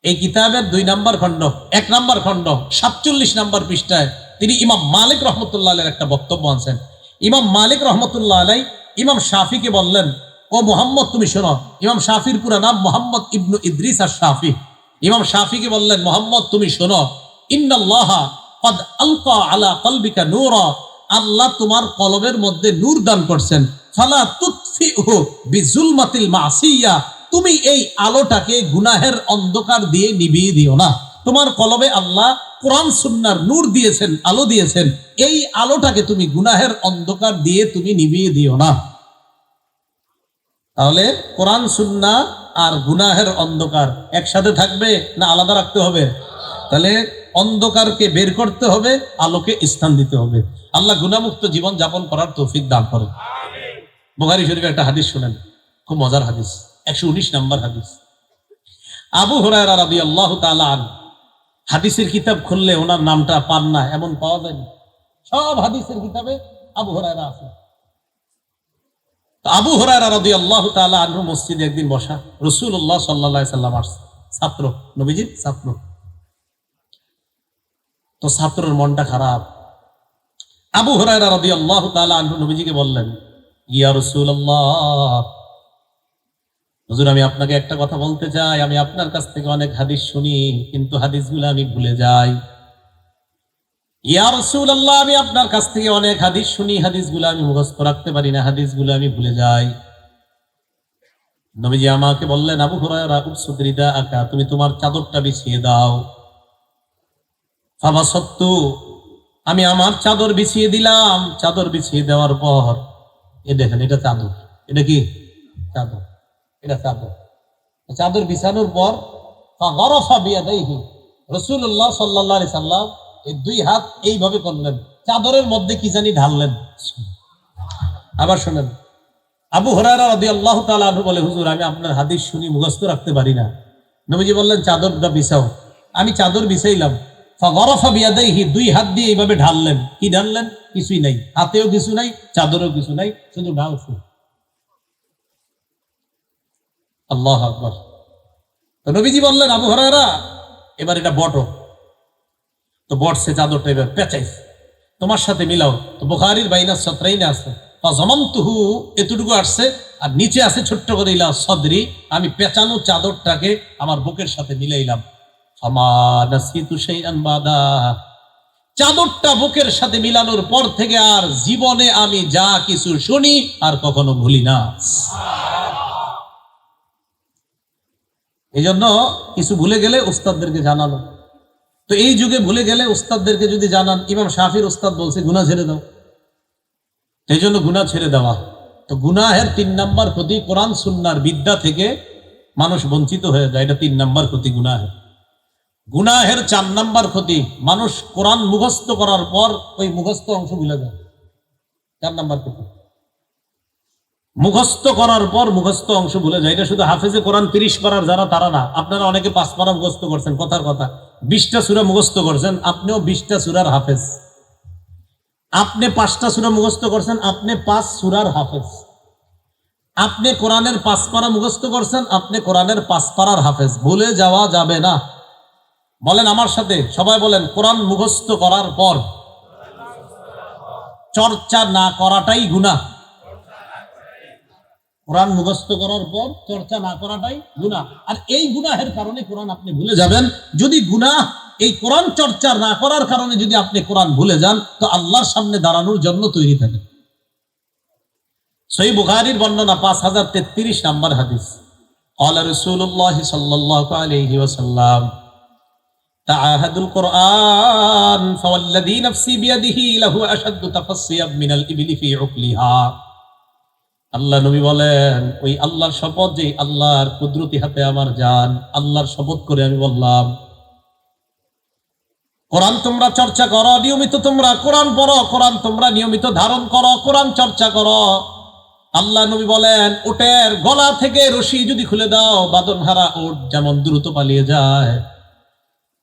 এই কিতাবের 2 নম্বর খণ্ড 1 নম্বর খণ্ড 47 নম্বর পৃষ্ঠায় তিনি ইমাম মালিক রহমতুল্লাহ আলাইহির একটা বক্তব্য আনছেন। ইমাম মালিক রহমতুল্লাহ আলাইহি ইমাম শাফিকে বললেন, ও মুহাম্মদ তুমি শোনো। ইমাম শাফির পুরো নাম মুহাম্মদ ইবনু ইদ্রিস আশ-শাফি। ইমাম শাফিকে বললেন, মুহাম্মদ তুমি শোনো, ইন্নাল্লাহা ক্বাদ আলকা আলা কলবিকা নূরা, আল্লাহ তোমার কলবের মধ্যে নূর দান করছেন, ফালা তুতফিহু বিজুলমাতিল মাসিয়া, তুমি এই আলোটাকে গুনাহের অন্ধকার দিয়ে নিভিয়ে দিও না। তোমার কলবে আল্লাহ কোরআন সুন্নাহর নূর দিয়েছেন, আলো দিয়েছেন, এই আলোটাকে তুমি গুনাহের অন্ধকার দিয়ে তুমি নিভিয়ে দিও না। তাহলে কোরআন সুন্নাহ আর গুনাহের অন্ধকার একসাথে থাকবে না আলাদা রাখতে হবে? তাহলে অন্ধকারকে বের করতে হবে, আলোকে স্থান দিতে হবে। আল্লাহ গুনাহমুক্ত জীবন যাপন করার তৌফিক দান করেন। বুখারী শরীফে একটা হাদিস শুনেন, খুব মজার হাদিস, 119 নম্বর হাদিস। আবু হুরায়রা রাদিয়াল্লাহু তাআলা আনহু, হাদিসের কিতাব খুললে ওনার নামটা পান না এমন পাওয়া যায় না, সব হাদিসের কিতাবে আবু হুরায়রা আছে। আবু হুরায়রা রাদিয়াল্লাহু তাআলা আনহু মসজিদে একদিন বসা, রাসূলুল্লাহ সাল্লাল্লাহু আলাইহি সাল্লাম আসছে, ছাত্র, নবীজির ছাত্র। তো ছাত্রের মনটা খারাপ। আবু হুরায়রা রাদিয়াল্লাহু তাআলা আনহু নবীজিকে বললেন, ইয়া রাসূলুল্লাহ, হুজুর আমি আপনাকে একটা কথা বলতে চাই, আমি আপনার কাছ থেকে অনেক হাদিস শুনি কিন্তু হাদিসগুলো আমি ভুলে যাই। ইয়া রাসূলুল্লাহ, আমি আপনার কাছ থেকে অনেক হাদিস শুনি, হাদিসগুলো আমি মুখস্থ রাখতে পারি না, হাদিসগুলো আমি ভুলে যাই। নবীজি আমাকে বললেন, আবু হুরায়রা উবসুত রিদাআকা, তুমি তোমার চাদরটা বিছিয়ে দাও। ফাবাসাততু, আমি আমার চাদর বিছিয়ে দিলাম। চাদর বিছিয়ে দেওয়ার পর এ দেখেন, এটা চাদর, এটা কি চাদর, এটা চাদর। চাদর বিছানোর পর ফাগারাফা বিয়াদাইহি, রাসূলুল্লাহ সাল্লাল্লাহু আলাইহি সাল্লাম এই দুই হাত এইভাবে করলেন, চাদরের মধ্যে কি জানি ঢাললেন। আবার শুনেন, আবু হুরায়রা রাদিয়াল্লাহু তাআলা আনহু বলে, হুজুর আমি আপনার হাদিস শুনি মুখস্থ রাখতে পারি না। নবীজি বললেন, চাদরটা বিছাও। আমি চাদর বিছাইলাম। ফাগারাফা বিয়াদাইহি, দুই হাত দিয়ে এইভাবে ঢাললেন। কি ঢাললেন? কিছুই নাই, হাতেও কিছু নাই, চাদরেও কিছু নাই, শুধু ঢালছে। আল্লাহু আকবার। তো নবীজি বললেন, আবু হুরায়রা এবার এটা বটো। তো বটছে, চাদরটা এবার পেঁচাইছে, তোমার সাথে মিলাও। তো বুখারীর বাইনা সত্রাইনে আছে, ফাযামামতুহু, এতটুকু আসছে, আর নিচে আছে ছোট্ট করে ইলা সদরি, আমি পেঁচানো চাদরটাকে আমার বুকের সাথে মিলাইলাম। ফামা নাসিতু শাইআন বাদা, চাদরটা বুকের সাথে মিলানোর পর থেকে আর জীবনে আমি যা কিছু শুনি আর কখনো ভুলি না। এই জন্য কিছু ভুলে গেলে উস্তাদদেরকে জানানো। তো এই যুগে ভুলে গেলে উস্তাদদেরকে যদি জানান, ইমাম শাফির উস্তাদ বলছে গুনাহ ছেড়ে দাও, এই জন্য গুনাহ ছেড়ে দেওয়া। তো গুনাহের 3 নাম্বার ক্ষতি, কোরআন সুন্নাহর বিদ্যা থেকে মানুষ বঞ্চিত হয়ে যায়, এটা 3 নাম্বার ক্ষতি গুনাহের। গুনাহের 4 নাম্বার ক্ষতি, মানুষ কোরআন মুখস্থ করার পর ওই মুখস্থ অংশ ভুলে যায়। 4 নাম্বার ক্ষতি, মুখস্থ করার পর মুখস্থ অংশ ভুলে যায়। এটা শুধু হাফেজে কোরআন 30 পারার যারা, তারা না। আপনারা অনেকে 5 পারা মুখস্থ করছেন, কথার কথা 20টা সূরা মুখস্থ করছেন, আপনিও 20টা সূরার হাফেজ। আপনি 5টা সূরা মুখস্থ করছেন, আপনি 5 সূরার হাফেজ। আপনি কোরআনের 5 পারা মুখস্থ করছেন, আপনি কোরআনের 5 পারার হাফেজ। ভুলে যাওয়া যাবে না। বলেন আমার সাথে, সবাই বলেন, কোরআন মুখস্থ করার পর চর্চা না করাটাই গুনাহ। কোরআন মুখস্থ করার পর চর্চা না করাটাই গুনাহ। আর এই গুনাহের কারণে কোরআন আপনি ভুলে যাবেন। যদি গুনাহ এই কোরআন চর্চা না করার কারণে যদি আপনি কোরআন ভুলে যান, তো আল্লাহর সামনে দাঁড়ানোর জন্য তৈরি থাকেন। সহিহ বুখারীর বর্ণনা 5033 নাম্বার হাদিস। ক্বালা রাসূলুল্লাহ সাল্লাল্লাহু আলাইহি ওয়াসাল্লাম, তাআহাদুল কুরআন ফাওয়াল্লাযী নাফসি বিয়াদিহি লাহু আশাদ্দু তাফাসসিয়াম মিনাল ইবলি ফি উকলিহা। আল্লাহ নবী বলেন, ওই আল্লাহর শপথ, যে আল্লাহর কুদরতি হাতে আমার জান, আল্লাহর শপথ করে আমি বললাম, কোরআন তোমরা চর্চা করো, নিয়মিত তোমরা কোরআন পড়ো, কোরআন তোমরা নিয়মিত ধারণ করো, কোরআন চর্চা করো। আল্লাহ নবী বলেন, উটের গলা থেকে রশি যদি খুলে দাও, বাঁধনহারা উট যেমন দ্রুত পালিয়ে যায়,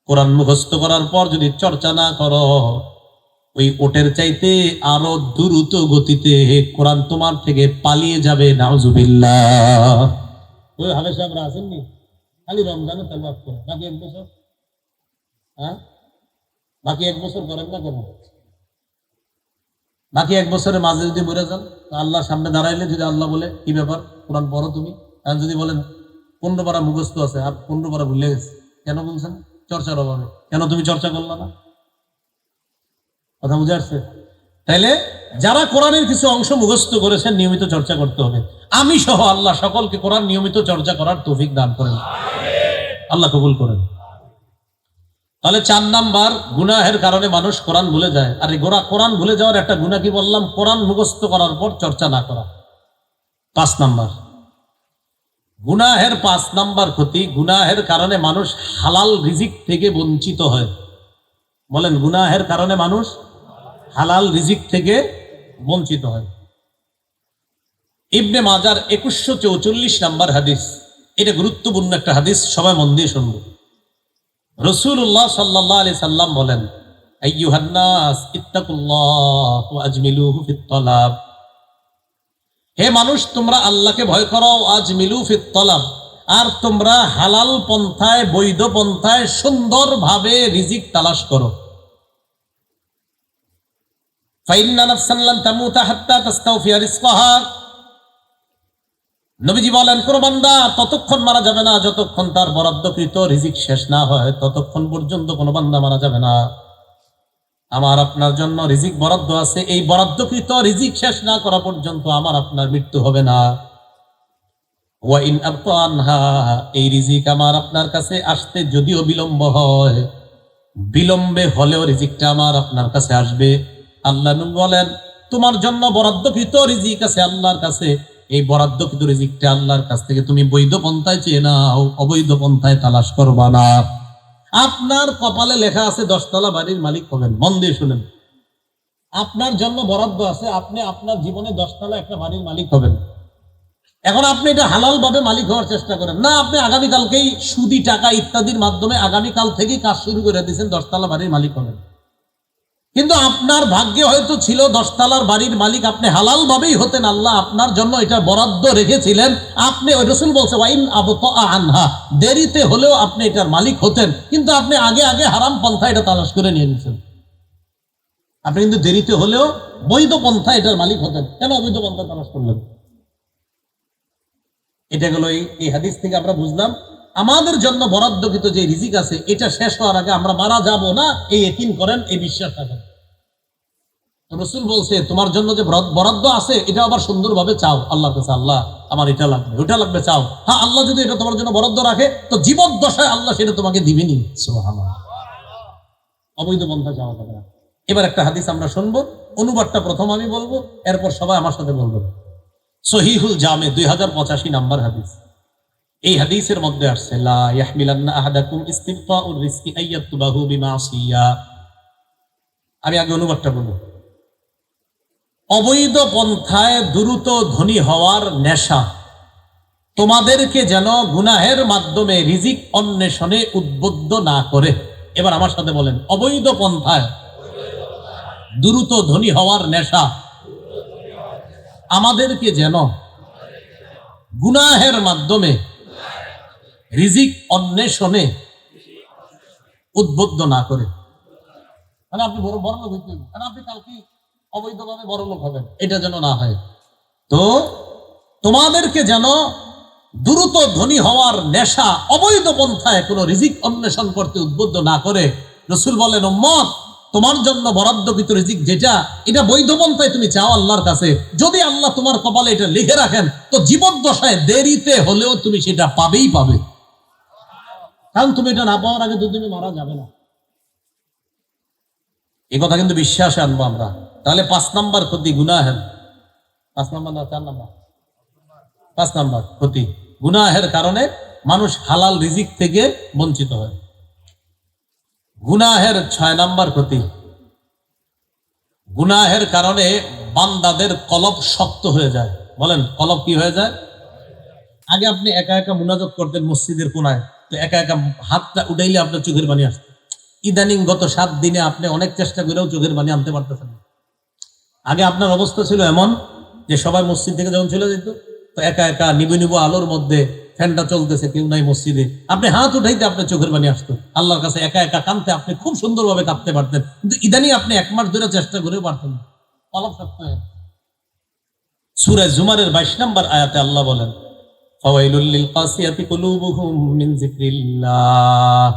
কোরআন মুখস্থ করার পর যদি চর্চা না করো, ওই ওটের চাইতে আরো দ্রুত গতিতে কোরআন তোমার থেকে পালিয়ে যাবে। নাউজুবিল্লাহ। ওই হাফেজ সাহেবরা আসেননি, খালি রমজানে তেলাওয়াত করে, বাকি 1 বছর, বাকি 1 বছর করেন না কেন? বাকি 1 বছরের মাঝে যদি মরে যান, আল্লাহর সামনে দাঁড়াইলে যদি আল্লাহ বলে, কি ব্যাপার, কোরআন পড়ো তুমি? আর যদি বলেন 15 পারা মুখস্থ আছে আর 15 পারা ভুলে গেছে, কেন বলছেন? চর্চার অভাবে। কেন তুমি চর্চা করলা না? কথা বুঝে আসছে? তাইলে যারা কোরআনের কিছু অংশ মুখস্থ করেছেন, নিয়মিত চর্চা করতে হবে। আমি সহ আল্লাহ সকলকে কোরআন নিয়মিত চর্চা করার তৌফিক দান করেন, আল্লাহ কবুল করেন। তাহলে 4 নাম্বার, গুনাহের কারণে মানুষ কোরআন ভুলে যায়। আর এই কোরআন ভুলে যাওয়ার একটা গুনাহ কি বললাম? কোরআন মুখস্থ করার পর চর্চা না করা। 5 নাম্বার গুনাহের 5 নাম্বার ক্ষতি, গুনাহের কারণে মানুষ হালাল রিজিক থেকে বঞ্চিত হয়। বলেন গুনাহের কারণে মানুষ হালাল রিজিক থেকে বঞ্চিত হয়। ইবনে মাজার 2144 নাম্বার হাদিস, এটা গুরুত্বপূর্ণ একটা হাদিস, সবাই মন দিয়ে শুনব। রাসূলুল্লাহ সাল্লাল্লাহু আলাইহি সাল্লাম বলেন, আইয়ুহান নাস ইত্তাকুল্লাহ ওয়া আজমিলুহু ফিত তালাব। হে মানুষ, তোমরা আল্লাহকে ভয় করো, আজমিলু ফিত তালাব, আর তোমরা হালাল পন্থায়, বৈধ পন্থায় সুন্দরভাবে রিজিক তালাশ করো। ফাইন্না নাফসান লান তামুতা হাত্তা তাস্তাওফিয়া রিজকাহা। নবীজি বলেন, কোন বান্দা ততক্ষণ মারা যাবে না যতক্ষণ তার বরাদ্দকৃত রিজিক শেষ না হয়, ততক্ষণ পর্যন্ত কোন বান্দা মারা যাবে না। আমার আপনার জন্য রিজিক বরাদ্দ আছে, এই বরাদ্দকৃত রিজিক শেষ না করা পর্যন্ত আমার আপনার মৃত্যু হবে না। ওয়া ইন আবতা আনহা, এই রিজিক আমার আপনার কাছে আসতে যদিও বিলম্ব হয়, বিলম্বে হলেও রিজিকটা আমার আপনার কাছে আসবে। আল্লাহ নবী বলেন, তোমার জন্য বরাদ্দকৃত রিজিক আছে আল্লাহর কাছে, এই বরাদ্দকৃত রিজিকটা আল্লাহর কাছ থেকে তুমি বৈধ পন্থায় চেয়ে নাও, অবৈধ পন্থায় তালাশ করবা না। আপনার কপালে লেখা আছে 10 তলা বাড়ির মালিক হবেন, মন দিয়ে শুনেন। আপনার জন্য বরাদ্দ আছে, আপনি আপনার জীবনে 10 তলা একটা বাড়ির মালিক হবেন। এখন আপনি এটা হালাল ভাবে মালিক হওয়ার চেষ্টা করেন না, আপনি আগামীকালকেই সুদি টাকা ইত্যাদির মাধ্যমে আগামীকাল থেকেই কাজ শুরু করে দিয়েছেন, 10 তলা বাড়ির মালিক হবেন। কিন্তু আপনার ভাগ্যে হয়তো ছিল 10 তলার বাড়ির মালিক, আপনি হালাল ভাবেই হতেন, আল্লাহ আপনার জন্য এটা বরাদ্দ রেখেছিলেন। আপনি, ওই রাসূল বলছে, ওয়াইন আবতা আনহা, দেরিতে হলেও আপনি এটার মালিক হতেন, কিন্তু আপনি আগে আগে হারাম পন্থা এটা তালাশ করে নিয়ে নিয়েছেন। আপনি কিন্তু দেরিতে হলেও বৈধ পন্থা এটার মালিক হতেন, কেন অবৈধ পন্থা তালাশ করলেন? এটা গেল এই হাদিস থেকে আমরা বুঝলাম, আমাদের জন্য বরাদ্দকৃত যে রিজিক আছে এটা শেষ হওয়ার আগে আমরা মারা যাব না, এই ইয়াকিন করেন, এই বিশ্বাস রাখেন। রাসূল বলছে, তোমার জন্য যে বরাদ্দ আছে এটা আবার সুন্দরভাবে চাও আল্লাহর কাছে, আল্লাহ আমার এটা লাগবে, ওটা লাগবে, চাও। হ্যাঁ, আল্লাহ যদি এটা তোমার জন্য বরাদ্দ রাখে তো জীবদ্দশায় আল্লাহ সেটা তোমাকে দিবেনি। সুবহানাল্লাহ। অবৈধ পন্থা চাওয়া যাবে না। এবার একটা হাদিস আমরা শুনবো, অনুবাদটা প্রথম আমি বলবো, এরপর সবাই আমার সাথে বলবো। সহিহুল জামে 2085 নাম্বার হাদিস। এই হাদিসের মধ্যে আসছে, লা ইয়াহমিলান্না আহাদাকুম ইস্তিবতাউর রিজকি আইয়াতুবাহু বিমাসিয়া। আমি আগে অনুবাদটা বলবো। অবৈধ পন্থায় দ্রুত ধনী হওয়ার নেশা তোমাদেরকে যেন গুনাহের মাধ্যমে রিজিক অন্বেষণে উদ্বুদ্ধ না করে। এবার আমার সাথে বলেন, অবৈধ পন্থায় দ্রুত ধনী হওয়ার নেশা আমাদেরকে যেন গুনাহের মাধ্যমে রিজিক অন্বেষণে উদ্বুদ্ধ না করে। মানে আপনি বড় লোক হইতে, মানে আপনি কালকে অবৈধভাবে বড় লোক হবেন, এটা যেন না হয়। তো তোমাদেরকে যেন দ্রুত ধনী হওয়ার নেশা অবৈধ পন্থায় কোনো রিজিক অন্বেষণ করতে উদ্বুদ্ধ না করে। রাসূল বলেন, উম্মত, তোমার জন্য বরাদ্দকৃত রিজিক যেটা, এটা বৈধ পন্থায় তুমি চাও আল্লাহর কাছে। যদি আল্লাহ তোমার কপালে এটা লিখে রাখেন তো জীবদ্দশায় দেরিতে হলেও তুমি সেটা পাবেই পাবে, কারণ তুমি এটা না পাওয়ার আগে তো তুমি মারা যাবে না। এই কথা কিন্তু বিশ্বাসে আনবো আমরা। তাহলে 5 নাম্বার ক্ষতি গুনাহের, 5 নাম্বার না 4 নাম্বার, 5 নাম্বার ক্ষতি গুনাহের কারণে মানুষ হালাল রিজিক থেকে বঞ্চিত হয়। গুনাহের 6 নাম্বার ক্ষতি, গুনাহের কারণে বান্দাদের কলব শক্ত হয়ে যায়। বলেন, কলব কি হয়ে যায়? আগে আপনি একা একা মুনাজাত করতেন মসজিদের কোনায়, তো একা একা হাতটা উঠাইলে আপনার চোখের পানি আসতো। ইদানিং গত 7 দিনে আপনি অনেক চেষ্টা করেও চোখের পানি আনতে পারতেছেন না। আগে আপনার অবস্থা ছিল এমন যে সবাই মসজিদ থেকে যখন চলে যেত তো একা একা নিবু নিবু আলোর মধ্যে, ফ্যানটা চলতেছে, কেউ নাই মসজিদে, আপনি হাত উঠাইতে আপনার চোখের পানি আসতো। আল্লাহর কাছে একা একা কাঁদতে আপনি খুব সুন্দরভাবে কাঁদতে পারতেন, কিন্তু ইদানিং আপনি 1 মাস ধরে চেষ্টা করেও পারতেন না, কলব শক্ত হয়ে। সূরা জুমারের 22 নম্বর আয়াতে আল্লাহ বলেন, ফাওয়াইলুল লিল কাসিয়াতি কুলুবুহুম মিন যিকরিল্লাহ।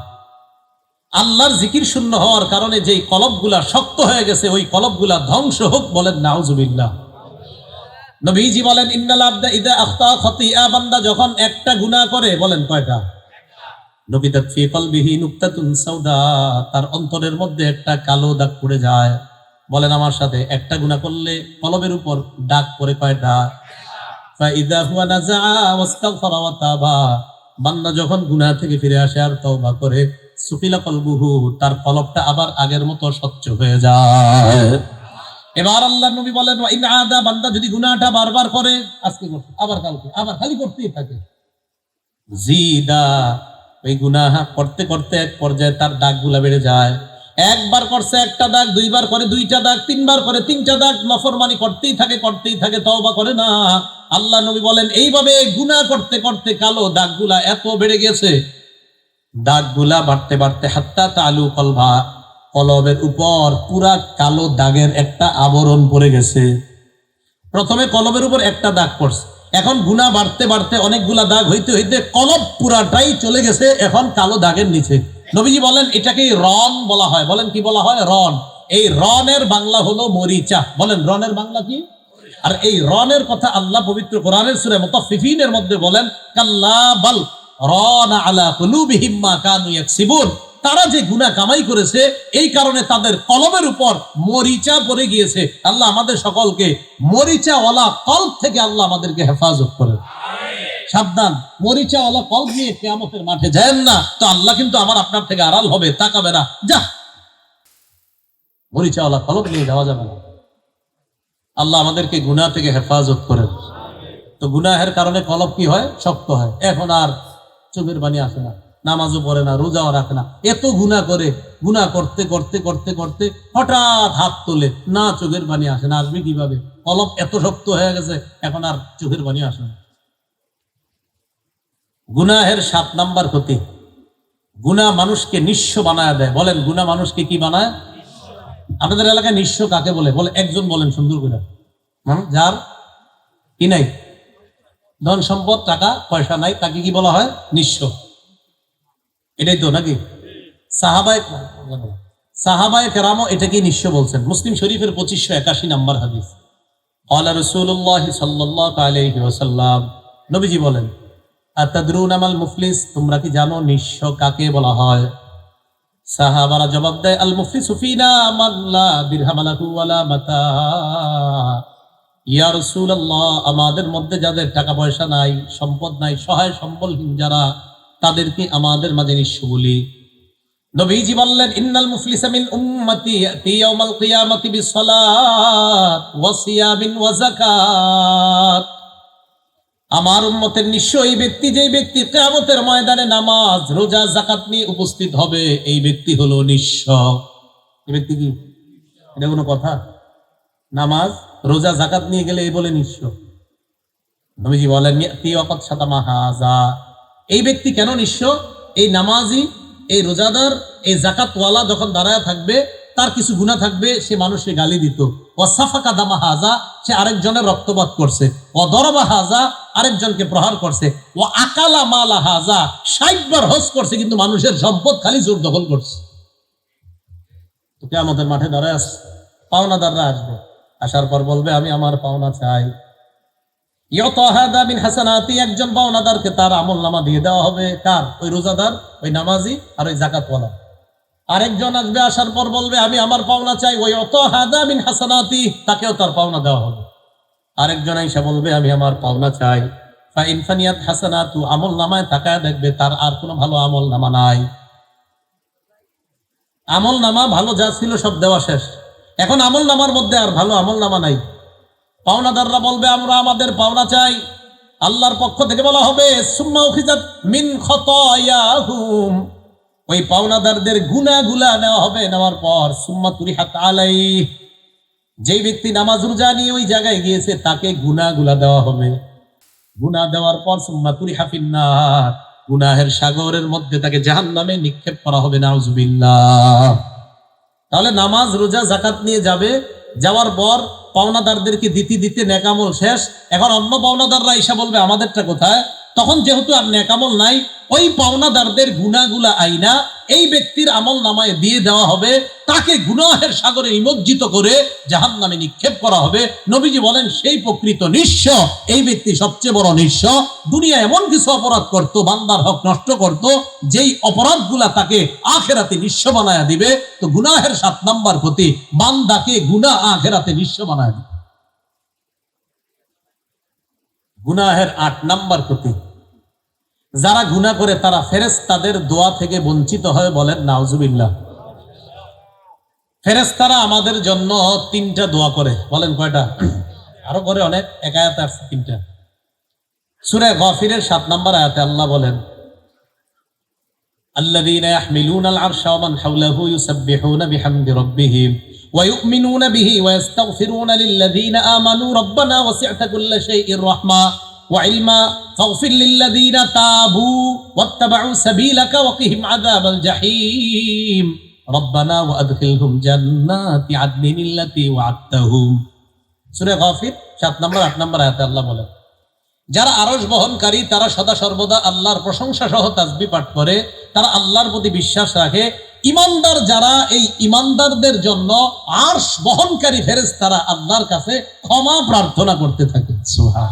আল্লাহর জিকির শূন্য হওয়ার কারণে যেই কলবগুলা শক্ত হয়ে গেছে, ওই কলবগুলা ধ্বংস হোক। বলেন নাউজুবিল্লাহ। নবীজি বলেন, ইন্নাল আবদা ইযা আখতা খাতিয়া, বান্দা যখন একটা গুনাহ করে, বলেন কয়টা? নবিদাত ফি কলবিহি নুকতাতুন সাউদা, তার অন্তরের মধ্যে একটা কালো দাগ পড়ে যায়। বলেন আমার সাথে, একটা গুনাহ করলে কলবের উপর দাগ পড়ে কয়টা? ফা ইযা হুয়া নাযা ওয়াস্তাগফারা ওয়া তাবা, বান্দা যখন গুনাহ থেকে ফিরে আসে আর তওবা করে, সুফিলা কলবুহু, তার কলবটা আবার আগের মতো স্বচ্ছ হয়ে যায়। এবার আল্লাহ নবী বলেন, ইন আদা, বান্দা যদি গুনাহটা বারবার করে, আজকে করছে আবার কালকে আবার খালি করতেই থাকে, জিদা, ওই গুনাহ করতে করতে এক পর্যায়ে তার দাগগুলা বেড়ে যায়। একবার করছে একটা দাগ, দুইবার করে দুইটা দাগ, তিনবার করে তিনটা দাগ, নফরমানি করতেই থাকে, তওবা করে না। আল্লাহ নবী বলেন এইভাবে গুনাহ করতে করতে কালো দাগগুলা এত বেড়ে গেছে, দাগগুলা বাড়তে বাড়তে হাত্তা তালু কলভা, কলবের উপর পুরা কালো দাগের একটা আবরণ পড়ে গেছে। প্রথমে কলবের উপর একটা দাগ পড়ছে, এখন গুনাহ বাড়তে বাড়তে অনেকগুলা দাগ হইতে হইতে কলব পুরাটাই চলে গেছে এখন কালো দাগের নিচে। নবীজি বলেন এটাকে রন বলা হয়। বলেন কি বলা হয়? রন। এই রনের বাংলা হলো মরিচা। বলেন রনের বাংলা কি? আর এই রনের কথা আল্লাহ পবিত্র কোরআনের সূরা মুতাফফিফিনের মধ্যে বলেন, কাল্লা বাল রানা আলা কুলুবিহিম মা কানু ইয়াকসিবুন, তারা যে গুনাহ কামাই করেছে এই কারণে তাদের কলবের উপর মরিচা পড়ে গিয়েছে। আল্লাহ আমাদের সকলকে মরিচাওয়ালা কলব থেকে আল্লাহ আমাদেরকে হেফাজত করেন। সাবধান, মরিচাওয়ালা কলব নিয়ে কিয়ামতের মাঠে যায়েন না, তো আল্লাহ কিন্তু আমার আপনার থেকে আড়াল হবে, তাকাবে না। যা, মরিচাওয়ালা কলব নিয়ে যাওয়া যাবে না। আল্লাহ আমাদেরকে গুনাহ থেকে হেফাজত করেন। তো গুনাহের কারণে কলব কি হয়? শক্ত হয়। এখন আর চোখের পানি আসে না, নামাজও পড়ে না, রোজাও রাখে না, এত গুনাহ করে, গুনাহ করতে করতে করতে করতে হঠাৎ হাত তোলে, না চোখের পানি আসে না। আসবে কিভাবে? কলব এত শক্ত হয়ে গেছে, এখন আর চোখের পানি আসে না। গুনাহের 7 নাম্বার ক্ষতি, গুনাহ মানুষকে নিঃস্ব বানায় দেয়। বলেন গুনাহ মানুষকে কি বানায়? আপনাদের এলাকায় নিঃস্ব কাকে বলে? বলে একজন বলেন সুন্দর করে। যার কি নাই, ধন সম্পদ টাকা পয়সা নাই, তাকে কি বলা হয়? নিঃস্ব। এটাই তো নাকি? সাহাবায়ে কেরামও এটাকে নিঃস্ব বলছেন। মুসলিম শরীফের 2581 নাম্বার হাদিস। ক্বালা রাসূলুল্লাহ সাল্লাল্লাহু আলাইহি ওয়াসাল্লাম, নবীজি বলেন, আতাদরুনা মাল মুফলিস, তোমরা কি জানো নিঃস্ব কাকে বলা হয়? সাহাবারা জবাব দেয়, আল মুফলিসু ফিনা মান লা দিরহাম লাহু ওয়ালা মাতা। ইয়া রাসূলুল্লাহ, আমাদের মধ্যে যাদের টাকা পয়সা নাই, সম্পদ নাই, সহায় সম্বলহীন যারা, তাদেরকে আমাদের মাঝে নিঃস্ব বলি। নবীজি বললেন, ইন্নাল মুফলিসা মিন উম্মতি ইয়াতি ইয়াউমাল কিয়ামাতি বিসসালাত ওয়া সিয়ামিন ওয়া যাকাত। আমার উম্মতের নিঃস্ব এই ব্যক্তি, যেই ব্যক্তি কিয়ামতের ময়দানে নামাজ, রোজা, যাকাত নিয়ে উপস্থিত হবে, এই ব্যক্তি হলো নিঃস্ব। এই ব্যক্তি কি? এটা কোনো কথা? নামাজ, রোজা, যাকাত নিয়ে গেলে এই বলে নিঃস্ব? নবীজি বলেন, ইয়াতি ওয়াকাদ শাতামা হাযা। এই ব্যক্তি কেন নিঃস্ব? এই নামাজি, এই রোজাদার, এই যাকাতওয়ালা যখন দাঁড়ায় থাকবে, তার কিছু গুনাহ থাকবে, সে মানুষকে গালি দিত। ওয়াসাফাকা দামা হাযা, সে আরেকজনের রক্তপাত করছে। ওয়া দরাবা হাযা, আরেকজনকে প্রহার করছে। ওয়া আকালা মালা হাযা, 60 বার হজ করছে, কিন্তু মানুষের সম্পদ খালি জোর দখল করছে। তো কিয়ামতের মাঠে দাঁড়ায় আছে, পাওনাদাররা আসবে, আসার পর বলবে, আমি আমার পাওনা চাই। ইউতাহাদা মিন হাসানাতি, একজন পাওনাদারকে তার আমলনামা দিয়ে দেওয়া হবে। কার? ওই রোজাদার, ওই নামাজি আর ওই যাকাতওয়ালা। আরেকজন আসবে, আসার পর বলবে, আমি আমার পাওনা চাই। ওই ইউতাহাদা মিন হাসানাতি, তাকেও তার পাওনা দেওয়া হবে। আরেকজন আইসা বলবে, আমি আমার পাওনা চাই। ফা ইন ফানিয়াত হাসানাতু, আমলনামায় তাকায় দেখবে তার আর কোনো ভালো আমলনামা নাই। আমলনামা ভালো যা ছিল সব দেওয়া শেষ, এখন আমলনামার মধ্যে আর ভালো আমলনামা নাই। পাওনাদাররা বলবে, আমরা আমাদের পাওনা চাই। আল্লাহর পক্ষ থেকে বলা হবে, সুম্মা উখিযাত মিন খতায়াহুম, ওই পাওনাদারদের গুনাহগুলা নেওয়া হবে। নেওয়ার পর সুম্মা তুরিহাত আলাইহি, যেই ব্যক্তি নামাজ রোজা নিয়ে ওই জায়গায় গিয়েছে তাকে গুনাহগুলা দেওয়া হবে। গুনাহ দেওয়ার পর সুম্মা তুরিহা ফিন্নার, গুনাহের সাগরের মধ্যে তাকে জাহান্নামে নিক্ষেপ করা হবে। নাউজুবিল্লাহ। তাহলে নামাজ, রোজা, যাকাত নিয়ে যাবে, যাওয়ার পর পাওনাদারদেরকে দিতে দিতে নেকামল শেষ। এখন অন্য পাওনাদাররা এসে বলবে, আমাদেরটা কোথায়? তখন যেহেতু আর নেকামল নাই, ওই পাওনাদারদের গুনাহগুলা আইনা এই ব্যক্তির আমল নামায় দিয়ে দেওয়া হবে, তাকে গুনাহের সাগরে নিমজ্জিত করে জাহান্নামে নিক্ষেপ করা হবে। নবীজি বলেন, সেই প্রকৃত নিঃস্ব, এই ব্যক্তি সবচেয়ে বড় নিঃস্ব। দুনিয়া এমন কিছু অপরাধ করত, বান্দার হক নষ্ট করত, যেই অপরাধগুলা তাকে আখেরাতে নিঃস্ব বানায়া দিবে। তো গুনাহের 7 নাম্বার ক্ষতি, বান্দাকে গুনাহ আখেরাতে নিঃস্ব বানায় দিবে। গুনাহের 8 নাম্বার ক্ষতি, যারা গুনাহ করে তারা ফেরেশতাদের দোয়া থেকে বঞ্চিত হয়, বলেন নাউজুবিল্লাহ। ফেরেশতারা আমাদের জন্য 3টা দোয়া করে, বলেন কয়টা? আরো করে অনেক, এক আয়াতে আছে 3টা। সূরা গাফিরের 7 নম্বর আয়াতে আল্লাহ বলেন, الذين يحملون العرش ومن حوله يسبحون بحمد ربهم ويؤمنون به ويستغفرون للذين آمنوا ربنا وسعت كل شيء رحمة وعلما فاغفر للذين تابوا واتبعوا سبيلك وقهم عذاب الجحيم ربنا وأدخلهم جنات عدن التي وعدتهم। সূরা গাফির 7 নম্বর 8 নম্বর আয়াতে আল্লাহ বলেন, যারা আরশ বহনকারী তারা সদা সর্বদা আল্লাহর প্রশংসা সহ তাসবিহ পাঠ করে, তারা আল্লাহর প্রতি বিশ্বাস রাখে। ঈমানদার যারা, এই ঈমানদারদের জন্য আরশ বহনকারী ফেরেশতারা আল্লাহর কাছে ক্ষমা প্রার্থনা করতে থাকে। সুবহান।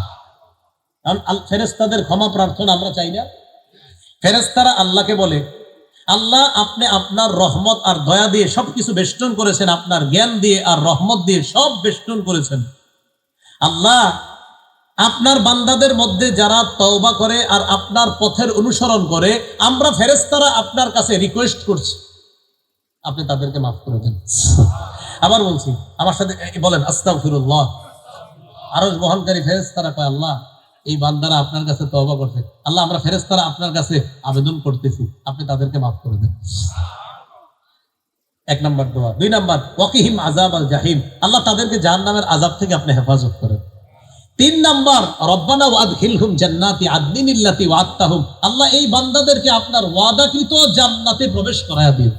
কারণ ফেরেশতাদের ক্ষমা প্রার্থনা আমরা চাই না? ফেরেশতারা আল্লাহকে বলে, আল্লাহ আপনি আপনার রহমত আর দয়া দিয়ে সবকিছু বেষ্টন করেছেন, আপনার জ্ঞান দিয়ে আর রহমত দিয়ে সব বেষ্টন করেছেন। আল্লাহ আপনার বান্দাদের মধ্যে যারা তওবা করে আর আপনার পথের অনুসরণ করে, আমরা ফেরেশতারা আপনার কাছে রিকোয়েস্ট করছি আপনি তাদেরকে মাফ করে দেন। আবার বলছি, আমার সাথে বলেন আস্তাগফিরুল্লাহ। আরশ বহনকারী ফেরেশতারা কয়, আল্লাহ এই বান্দারা আপনার কাছে তওবা করছে, আল্লাহ আমরা ফেরেশতারা আপনার কাছে আবেদন করতেছি আপনি তাদেরকে মাফ করে দেন। 1 নম্বর দোয়া। 2 নম্বর, ওয়াকিহিম আযাবাল জাহিম, আল্লাহ তাদেরকে জাহান্নামের আযাব থেকে আপনি হেফাজত করেন। 3 নম্বর, রব্বানা ওয়াদখিলহুম জান্নাতি আদনিন আল্লাতী ওয়া'আদতাহুম, আল্লাহ এই বান্দাদেরকে আপনার ওয়াদাকৃত জান্নাতে প্রবেশ করায়া দিন।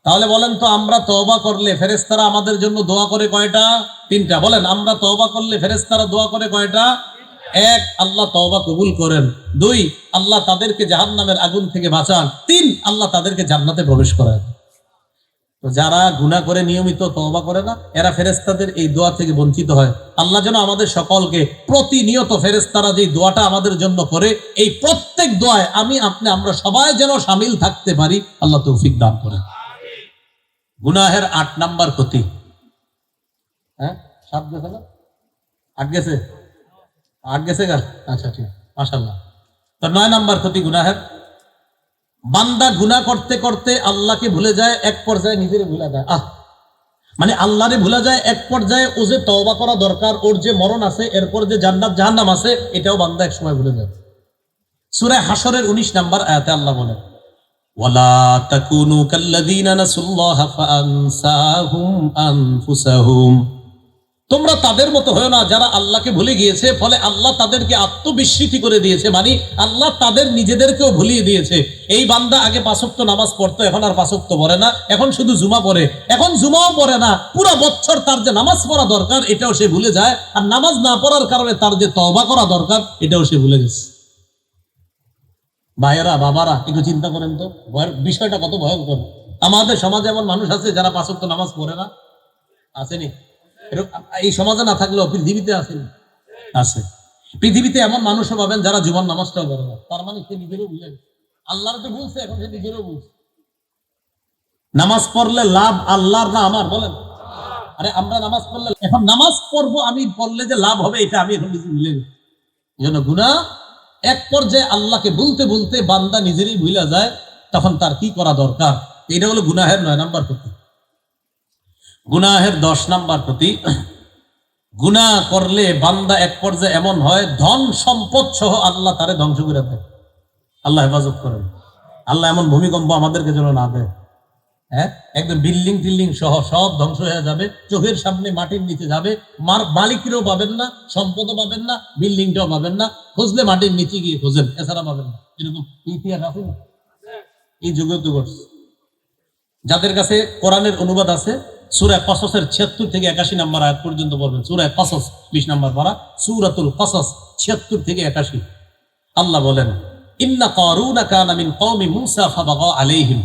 তাহলে বলেন তো, আমরা তওবা করলে ফেরেশতারা আমাদের জন্য দোয়া করে কয়টা? 3টা। বলেন, আমরা তওবা করলে ফেরেশতারা দোয়া করে কয়টা? 1, আল্লাহ তওবা কবুল করেন। 2, আল্লাহ তাদেরকে জাহান্নামের আগুন থেকে বাঁচান। 3, আল্লাহ তাদেরকে জান্নাতে প্রবেশ করান। তো যারা গুনাহ করে নিয়মিত তওবা করে না, এরা ফেরেশতাদের এই দোয়া থেকে বঞ্চিত হয়। আল্লাহ যেন আমাদের সকলকে প্রতিনিয়ত ফেরেশতারা যে দোয়াটা আমাদের জন্য করে, এই প্রত্যেক দোয়ায় আমি আপনি আমরা সবাই যেন শামিল থাকতে পারি, আল্লাহ তৌফিক দান করেন। গুনাহের 8 নাম্বার ক্ষতি। হ্যাঁ, 7 গেছে না? 8 গেছে? 8 গেছে গা? আচ্ছা ঠিক, মাশাআল্লাহ। তো 9 নাম্বার ক্ষতি গুনাহের, বান্দা গুনাহ করতে করতে আল্লাহকে ভুলে যায়, এক পর্যায়ে নিজেরে ভুলে যায়। মানে আল্লাহরে ভুলে যায় এক পর্যায়ে, ও যে তওবা করা দরকার, ওর যে মরণ আছে, এরপর যে জান্নাত জাহান্নাম আছে, এটাও বান্দা এক সময় ভুলে যায়। সূরা হাশরের 19 নাম্বার আয়াতে আল্লাহ বলেন, ওয়ালা তাকুনু কাল্লাযীনা নাসুল্লাহা ফাআনসাহুম আনফুসাহুম, তোমরা তাদের মতো হয়ো না যারা আল্লাহকে ভুলে গিয়েছে, ফলে আল্লাহ তাদেরকে আত্মবিস্মৃতি করে দিয়েছে, মানে আল্লাহ তাদের নিজেদেরকেও ভুলিয়ে দিয়েছে। এই বান্দা আগে 5 ওয়াক্ত নামাজ পড়তো, এখন আর 5 ওয়াক্ত পড়ে না, এখন শুধু জুমা পড়ে। এখন জুমাও পড়ে না, পুরো বছর তার যে নামাজ পড়া দরকার এটাও সে ভুলে যায়, আর নামাজ না পড়ার কারণে তার যে তওবা করা দরকার এটাও সে ভুলে গেছে। ভাইয়েরা, বাবারা, একটু চিন্তা করেন তো বিষয়টা কত ভয়ঙ্কর। আমাদের সমাজে এমন মানুষ আছে যারা 5 ওয়াক্ত নামাজ পড়ে না, আসেনি? এই সমাজে না থাকলেও পৃথিবীতে আছে। পৃথিবীতে এমন মানুষও পাবেন যারা জীবন নামাজটাও করে না, তার মানে সে নিজেরও ভুলে গেছে। আল্লাহর তো বলছে, এখন সে নিজেরও বলছে। নামাজ পড়লে লাভ আল্লাহর না আমার? বলেন। আরে আমরা নামাজ পড়লে, এখন নামাজ পড়বো আমি, পড়লে যে লাভ হবে এটা আমি এখন নিজে ভুলে গেছি। এই জন্য গুনাহ এক পর্যায়ে আল্লাহকে বলতে বলতে বান্দা নিজেরই ভুলে যায়, তখন তার কি করা দরকার। এটা হলো গুনাহের 9 নাম্বার ক্ষতি। গুনাহের 10 নাম্বার ক্ষতি, গুনাহ করলে বান্দা এক পর্যায়ে এমন হয়, ধন সম্পদ সহ আল্লাহ তারে ধ্বংস করে দেয়। আল্লাহ হেফাজত করেন। আল্লাহ এমন ভূমিকম্প আমাদেরকে যেন না দেয়। হ্যাঁ, একদম বিল্ডিং টিল্ডিং সহ সব ধ্বংস হয়ে যাবে, চোখের সামনে মাটির নিচে যাবে, মালিকেরও পাবেন না, সম্পদও পাবেন না, বিল্ডিংটাও পাবেন না, খুঁজলে মাটির নিচে গিয়ে খোঁজেন, এছাড়া পাবেন না। এরকম ইতিহাস আছে না? এই যুগে তো ঘটছে। যাদের কাছে কোরআনের অনুবাদ আছে, সূরা কসসের 76 থেকে 81 নম্বর আয়াত পর্যন্ত পড়বেন। সূরা কসস 20 নম্বর পারা, সূরাতুল কসস 76 থেকে 81। আল্লাহ বলেন, ইন্না কারুনা কানা মিন কওমি মূসা ফাবাগা আলাইহিম,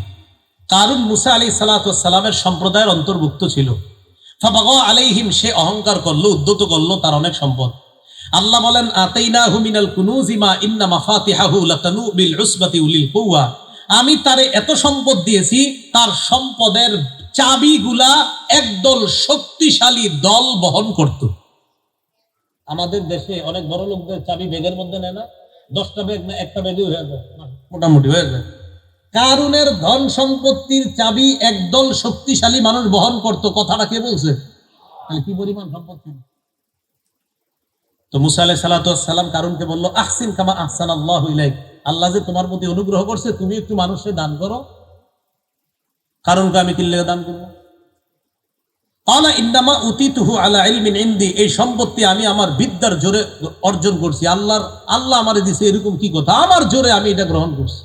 কারুন মুসা আলাইহিস সালাতু ওয়াস সালামের সম্প্রদায়ের অন্তর্ভুক্ত ছিল। ফাবাগা আলাইহিম, সে অহংকার করলো, উদ্ধত করলো তার অনেক সম্পদ। আল্লাহ বলেন, আতাইনাহু মিনাল কুনুজি মা ইন্না মাফাতিহাহু লাতানু বিল উসবাতি উলিল কুওয়া, আমি তারে এত সম্পদ দিয়েছি, তার সম্পদের চাবিগুলা একদল শক্তিশালী দল বহন করত। আমাদের দেশে অনেক বড় লোকদের চাবি ব্যাগের মধ্যে নেয় না, 10টা ব্যাগ না একটা ব্যাগই হয়ে যায়, মোটামুটি হয়ে যায়। কারুনের ধন সম্পত্তির চাবি একদল শক্তিশালী মানুষ বহন করত, কথাটা কে বলছে? তাহলে কি পরিমাণ সম্পত্তি। তো মুসা আলাইহিস সালাতু ওয়াস সালাম কারুনকে বলল, আহসিন কামা আহসানাল্লাহু ইলাইক, আল্লাহ যে তোমার প্রতি অনুগ্রহ করছে, তুমি একটু মানুষকে দান করো। কারুনকে আমি কি লাগা দান করব? আলা ইন্নামা উতিতুহু আলা ইলমিন ইনদি, এই সম্পত্তি আমি আমার বিদ্যার জোরে অর্জন করছি, আল্লাহ আমারে দিয়েছে, এরকম কি কথা? আমার জোরে আমি এটা গ্রহণ করছি,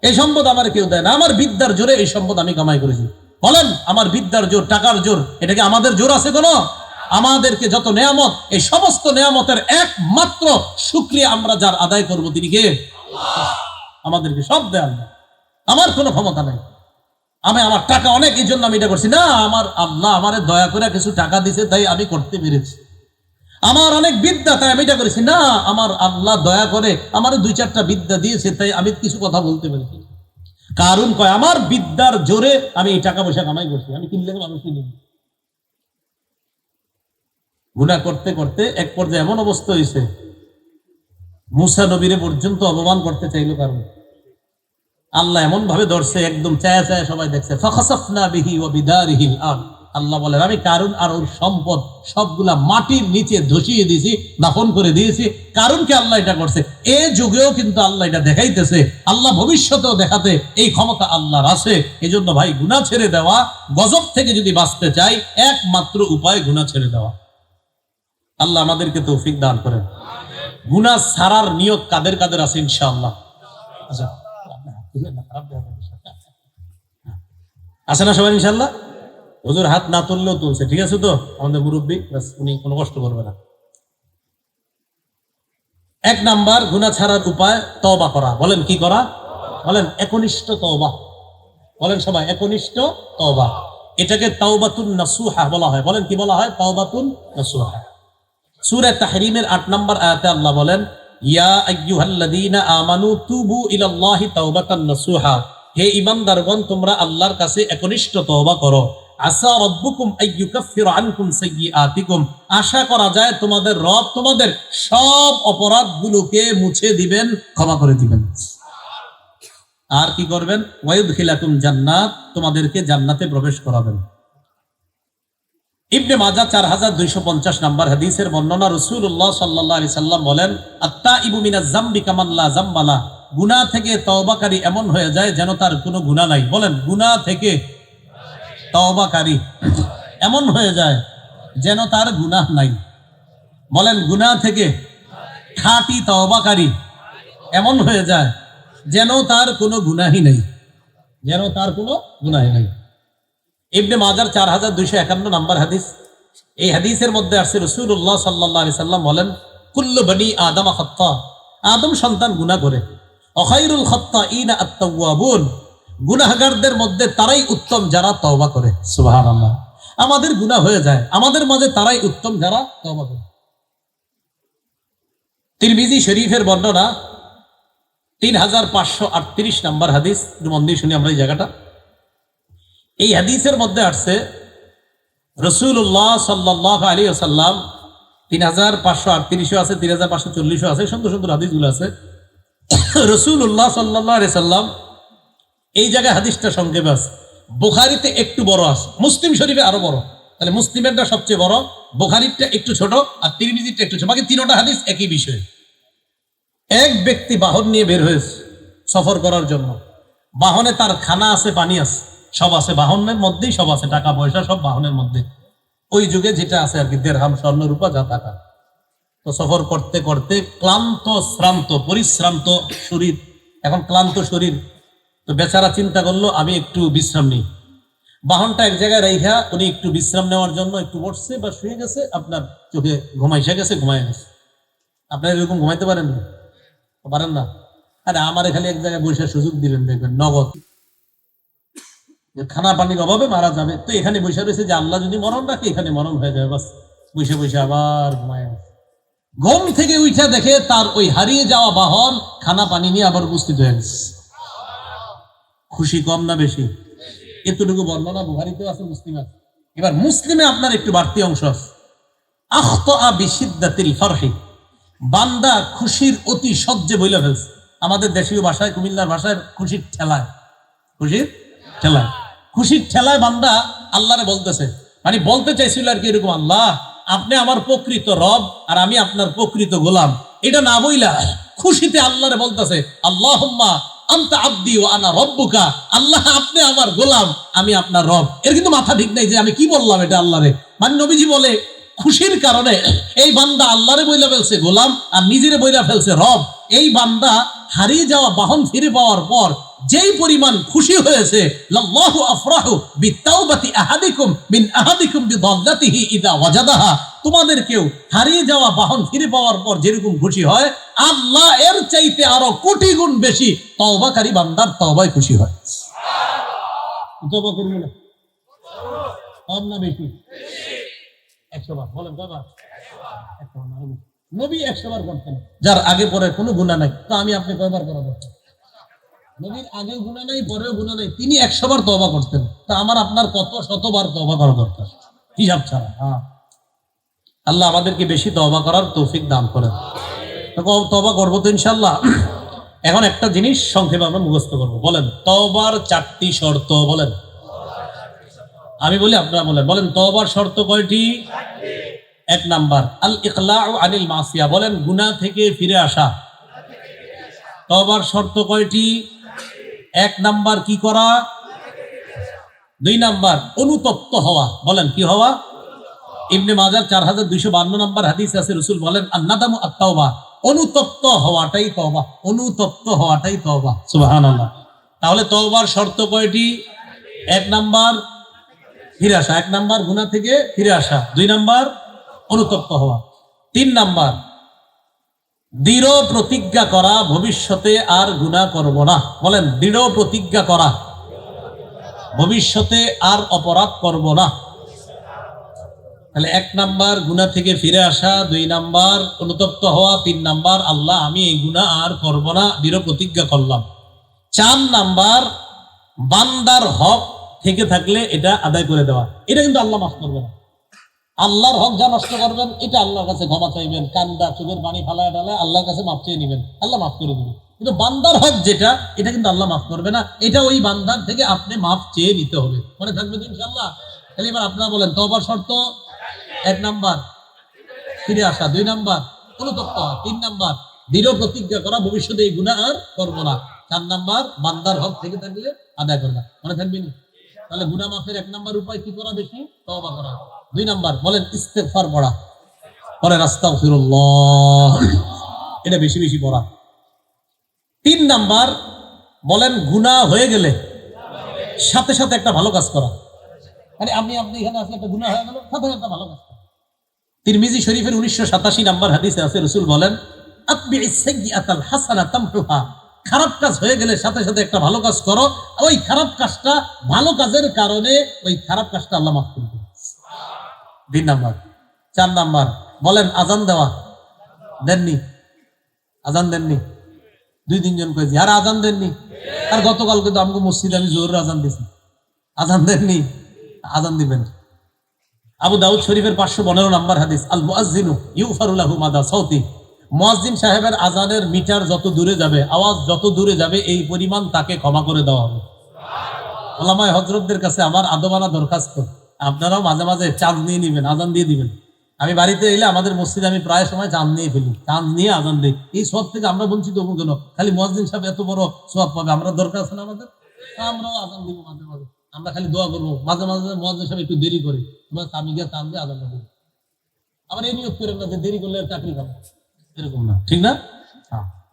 এই সম্পদ আমার কেউ দেয় না, আমার বিদ্যার জোরে এই সম্পদ আমি কামাই করেছি। বলেন, আমার বিদ্যার জোর, টাকার জোর, এটা কি আমাদের জোর আছে কোনো? আমাদেরকে যত নেয়ামত, এই সমস্ত নেয়ামতের একমাত্র শুকরিয়া আমরা যার আদায় করব, তিনি কে? আমাদেরকে সব দেন, আমার কোনো ক্ষমতা নাই, আমি আমার টাকা অনেক এই জন্য আমি এটা করছি না, আমার আল্লাহ আমারে দয়া করে কিছু টাকা দিছে তাই আমি করতে পেরেছি। আমার অনেক বিদ্যা তাই আমি এটা করেছি না, আমার আল্লাহ দয়া করে আমার 2-4টা বিদ্যা দিয়েছে তাই আমি কিছু কথা বলতে পেরেছি। কারণ কয়, আমার বিদ্যার জোরে আমি এই টাকা পয়সা কামাই করছি, আমি কিনলে মানুষ কিনি। গুনাহ করতে করতে এক পর্যায়ে এমন অবস্থা হয়েছে, মুসা নবীরে পর্যন্ত অপমান করতে চাইল। কারণ আল্লাহ এমন ভাবে ধরছে, একদম চায়া চায়া সবাই দেখছে। ফাখাসাফনা বিহি ওয়া বিদারিহিল আরদ, আল্লাহ বলেন আমি কারুন আর ওর সম্পদ সবগুলা মাটির নিচে ধসিয়ে দিয়েছি, দাফন করে দিয়েছি। কারুনকে আল্লাহ এটা করছে, এ যুগেও কিন্তু আল্লাহ এটা দেখাইতেছে, আল্লাহ ভবিষ্যতেও দেখাতে এই ক্ষমতা আল্লাহর আছে। এজন্য ভাই, গুনাহ ছেড়ে দেওয়া, গজব থেকে যদি বাঁচতে চাই, একমাত্র উপায় গুনাহ ছেড়ে দেওয়া। আল্লাহ আমাদেরকে তৌফিক দান করেন। গুনাহ ছাড়ার নিয়ত কাদের কাদের আছে ইনশাআল্লাহ? আচ্ছা, আছে না সবাই ইনশাআল্লাহ? হুজুর হাত না তুললেও তুলছে, ঠিক আছে তো? আমাদের মুরব্বী, উনি কোনো কষ্ট করবে না। 1 নাম্বার গুনাহ ছাড়ার উপায় তওবা করা। বলেন কি করা? বলেন একনিষ্ঠ তওবা। বলেন সবাই একনিষ্ঠ তওবা। এটাকে তাওবাতুন নাসুহা বলা হয়। বলেন কি বলা হয়? তাওবাতুন নাসুহা। সূরা তাহরিমের 8 নাম্বার আয়াতে আল্লাহ বলেন, ইয়া আইয়ুহাল্লাযীনা আমানু তুবু ইলাল্লাহি তাওবাতান নাসুহা, হে ঈমানদারগণ তোমরা আল্লাহর কাছে একনিষ্ঠ তওবা করো। আসা রাব্বুকুম আইয়ুকাফিরা আনকুম সাইয়্যাতিকুম, আশা করা যায় তোমাদের রব তোমাদের সব অপরাধগুলোকে মুছে দিবেন, ক্ষমা করে দিবেন। আর কি করবেন? ওয়ায়ুদখিলাকুম জান্নাত, তোমাদেরকে জান্নাতে প্রবেশ করাবেন। ইবনে মাজাহ 4250 নাম্বার হাদিসের বর্ণনা, রাসূলুল্লাহ সাল্লাল্লাহু আলাইহি সাল্লাম বলেন, আত্তাইবু মিনাজ যামবি কামান লা যামবালা, গুনাহ থেকে তওবাকারী এমন হয়ে যায় যেন তার কোনো গুনাহ নাই। বলেন, গুনাহ থেকে তওবাকারী এমন হয়ে যায় যেন তার গুনাহ নাই। বলেন, গুনাহ থেকে খাঁটি তওবাকারী এমন হয়ে যায় যেন তার কোনো গুনাহই নাই, যেন তার কোনো গুনাহই নাই। ইবনে মাজাহ 4251 নাম্বার হাদিস। এই হাদিসের মধ্যে আসছে, রাসূলুল্লাহ সাল্লাল্লাহু আলাইহি সাল্লাম বলেন, কুল্লু বনি আদম খাত্তা, আদম সন্তান গুনাহ করে। খায়রুল খাত্তাইনা আত-তাওয়াবুন, গুনাহগারদের মধ্যে তারাই উত্তম যারা তওবা করে। সুবহানাল্লাহ। আমাদের গুনাহ হয়ে যায়, আমাদের মাঝে তারাই উত্তম যারা তওবা করে। তিরমিজি শরীফের বর্ণনা 3538 নাম্বার হাদিস। একটু মন দিয়ে শুনি আমরা এই জায়গাটা। এই হাদিসের মধ্যে আসছে, রাসূলুল্লাহ সাল্লাল্লাহু আলাইহি ওয়াসাল্লাম 3538 আছে, 3540 আছে, সুন্দর সুন্দর হাদিসগুলো আছে। রাসূলুল্লাহ সাল্লাল্লাহু আলাইহি সাল্লাম এই জায়গায় হাদিসটা সংক্ষেপে আছে, বুখারীতে একটু বড় আছে, মুসলিম শরীফে আরো বড়। তাহলে মুসলিমেরটা সবচেয়ে বড়, বুখারীরটা একটু ছোট, আর তিরমিজিরটা একটু ছোট। বাকি তিনটা হাদিস একই বিষয়। এক ব্যক্তি বাহন নিয়ে বের হয়েছে সফর করার জন্য। বাহনে তার খানা আছে, পানি আছে, সব আছে বাহনের মধ্যেই, সব আছে, টাকা পয়সা সব বাহনের মধ্যে। ওই যুগে যেটা আছে আর কি, দেড়হাম স্বর্ণ রূপা যা টাকা। তো সফর করতে করতে ক্লান্ত শ্রান্ত পরিশ্রান্ত শরীর, এখন ক্লান্ত শরীর। তো বেচারা চিন্তা করলো আমি একটু বিশ্রাম নিই। বাহনটা এক জায়গায় রেখা উনি একটু বিশ্রাম নেওয়ার জন্য একটু বসছে বা শুয়ে গেছে, আপনার চোখে ঘুমাইসা গেছে, ঘুমায় গেছে। আপনারা এরকম ঘুমাইতে পারেন না? পারেন না? আরে আমারে খালি এক জায়গায় বসে সুযোগ দিলেন, দেখবেন নগদ খানা পানির অভাবে মারা যাবে, তো এখানে বসে রয়েছে যে আল্লাহ যদি মরণ রাখে এখানে মরণ হয়ে যাবে, বাস বসে বসে আবার ঘুমায়। ঘুম থেকে উঠা দেখে তার ওই হারিয়ে যাওয়া বাহন খানা পানি নিয়ে আবার উপস্থিত হয়ে গেছে। খুশি কম না বেশি? এতটুকু বর্ণনা বুখারীতেও আছে, মুসলিমে আছে। এবার মুসলিমে আপনার একটু বাড়তি অংশ আছে, আখতা বিশিদ্দাতিল ফারহি, বান্দা খুশির অতি সহ্যে বইলা ফেলছে। আমাদের দেশীয় ভাষায়, কুমিল্লার ভাষায় খুশির ঠেলায়, খুশির ঠেলায়, খুশির ঠেলায় বান্দা আল্লাহরে বলতেছে, মানে বলতে চাইছিল আর কি এরকম, আল্লাহ আপনি আমার প্রকৃত রব আর আমি আপনার প্রকৃত গোলাম। এটা না বইলা খুশিতে আল্লাহরে বলতেছে, আল্লাহুম্মা আনতা আব্দি ওয়া আনা রব্বুকা, আল্লাহ আপনি আমার গোলাম আমি আপনার রব। এর কিন্তু মাথা ঠিক নাই যে আমি কি বললাম এটা আল্লাহরে। মানে নবীজি বলে খুশির কারণে এই বান্দা আল্লাহরে বইলা ফেলছে গোলাম আর নিজেরে বইলা ফেলছে রব। এই বান্দা হারিয়ে যাওয়া বাহন ফিরে পাওয়ার পর যেই পরিমাণ খুশি হয়েছে, লাল্লাহু আফরাহু বিতাওবাতি আহাদিকুম মিন আহাদিকুম বিদাল্লাতিহি ইযা ওয়াজাদাহা, তোমাদের কেউ হারিয়ে যাওয়া বাহন ফিরে পাওয়ার পর যেরকম খুশি হয়, আল্লাহ এর চাইতে আরো কোটি গুণ বেশি তওবাকারী বান্দার তওবায় খুশি হয়। তওবা করব না, কম না বেশি? 100 বার বলেন, কয়বার? 100 বার। নবী 100 বার করতেন, যার আগে পরে কোনো গুনাহ নাই। তো আমি আপনি কয়বার করাবো? নবীর আগে গুনাহ নাই, পরেও গুনাহ নাই, তিনি 100 বার তওবা করতেন। তা আমার আপনার কত শতবার তওবা করা দরকার হিসাব ছাড়া। হ্যাঁ, আল্লাহ আমাদেরকে বেশি তওবা করার তৌফিক দান করেন। তওবা করবো তো ইনশাআল্লাহ। এখন একটা জিনিস সংক্ষেপে আমরা মুখস্থ করবো। বলেন তওবার 4টি শর্ত। বলেন, আমি বলি আপনারা বলেন। বলেন তওবার শর্ত কয়টি? 1 নাম্বার আল ইকলাউ আনিল মাসিয়া। বলেন গুনাহ থেকে ফিরে আসা। তওবার শর্ত কয়টি? 1 নাম্বার কি করা? 2 নাম্বার অনুতপ্ত হওয়া। বলেন কি হওয়া? ইবনে মাজাহ 4252 নম্বর হাদিস আছে, রাসূল বলেন আন-নাদামু আত-তাওবা, অনুতপ্ত হওয়াটাই তওবা, অনুতপ্ত হওয়াটাই তওবা। সুবহানাল্লাহ। তাহলে তওবার শর্ত কয়টি? 1 নাম্বার ফিরে আসা, 1 নাম্বার গুনাহ থেকে ফিরে আসা, 2 নাম্বার অনুতপ্ত হওয়া, 3 নাম্বার দৃঢ় প্রতিজ্ঞা করা ভবিষ্যতে আর গুনাহ করব না। বলেন দৃঢ় প্রতিজ্ঞা করা, ভবিষ্যতে আর অপরাধ করব না। তাহলে 1 নাম্বার গুনাহ থেকে ফিরে আসা, 2 নাম্বার অনুতপ্ত হওয়া, 3 নাম্বার আল্লাহ আমি এই গুনাহ আর করব না, দৃঢ় প্রতিজ্ঞা করলাম। 4 নাম্বার বান্দার হক থেকে থাকলে এটা আদায় করে দেওয়া। এটা কিন্তু আল্লাহ মাফ করবে না। আল্লাহর হক যা নষ্ট করবেন এটা আল্লাহর কাছে ক্ষমা চাইবেন, কান্দা চোখের পানি ফালায় ডালায় আল্লাহর কাছে মাফ চেয়ে নেবেন, আল্লাহ মাফ করে দেবেন। কিন্তু বান্দার হক যেটা, এটা কিন্তু আল্লাহ মাফ করবে না। এটা ওই বান্দার থেকে আপনি মাফ চেয়ে নিতে হবে। মনে থাকবে তো ইনশাআল্লাহ? তাহলে এবার আপনারা বলেন তওবার শর্ত 1 নাম্বার ফিরে আসা, 2 নাম্বার অনুতপ্ত হওয়া, 3 নাম্বার দৃঢ় প্রতিজ্ঞা করা ভবিষ্যতে এই গুনাহ আর করব না, 4 নাম্বার বান্দার হক থেকে থাকলে আদায় করবা। মনে থাকবে না? তাহলে গুনাহ মাফের 1 নাম্বার উপায় কি করা? বেশি তওবা করা। 2 নাম্বার বলেন ইস্তেগফার পড়া, পরের আস্তাগফিরুল্লাহ, এটা বেশি বেশি পড়া। 3 নাম্বার বলেন গুনাহ হয়ে গেলে সাথে সাথে একটা ভালো কাজ করা। মানে আপনি এখানে আসলে একটা গুনাহ হয়ে গেল, সাথে সাথে একটা ভালো কাজ করা। তিরমিজি শরীফের 1987 নাম্বার হাদিসে আছে, রাসূল বলেন আতবিইস সাইয়্যাতাল হাসানা তামহুহা, খারাপ কাজ হয়ে গেলে সাথে সাথে একটা ভালো কাজ করো, ওই খারাপ কাজটা ভালো কাজের কারণে ওই খারাপ কাজটা আল্লাহ মাফ করে দেবে। 2 নাম্বার। 4 নাম্বার বলেন আজান দেওয়া, দেননি? আজান দেননি? 2-3 জন কয়েছি আর আজান দেননি। আর গতকালকে তো আমাকে মসজিদে আমি জোহরের আজান দিয়েছি, আজান দেননি? আজান দিবেন। আবু দাউদ শরীফের 515 নাম্বার হাদিস, আল মুআজ্জিনু ইউফারু লাহু মাদা সাউতি, মুয়াজ্জিন সাহেবের আজানের মিটার যত দূরে যাবে, আওয়াজ যত দূরে যাবে, এই পরিমাণ তাকে ক্ষমা করে দেওয়া হবে। ওলামায়ে হযরতদের কাছে আমার আদবানা দরখাস্ত, আপনারাও মাঝে মাঝে চাঁদ নিয়ে নেবেন, আজান দিয়ে দিবেন। আমি বাড়িতে এলে আমাদের মসজিদে আমি প্রায় সময় চাঁদ নিয়ে ফেলি, চাঁদ নিয়ে আজান দিই। এই সব থেকে আমরা বঞ্চিত হবো কেন? খালি মুয়াজ্জিন সাহেব এত বড় সওয়াব পাবে, আমরা দরকার আছে না আমাদের? আমরাও আজান দিব মাঝে মাঝে, আমরা খালি দোয়া করবো। মাঝে মাঝে মুয়াজ্জিন সাহেব একটু দেরি করে, আমি গিয়ে চাঁদ দিয়ে আজান দেবো। আবার এই নিয়োগ করেন না যে দেরি করলে চাকরি খাবো, এরকম না, ঠিক না?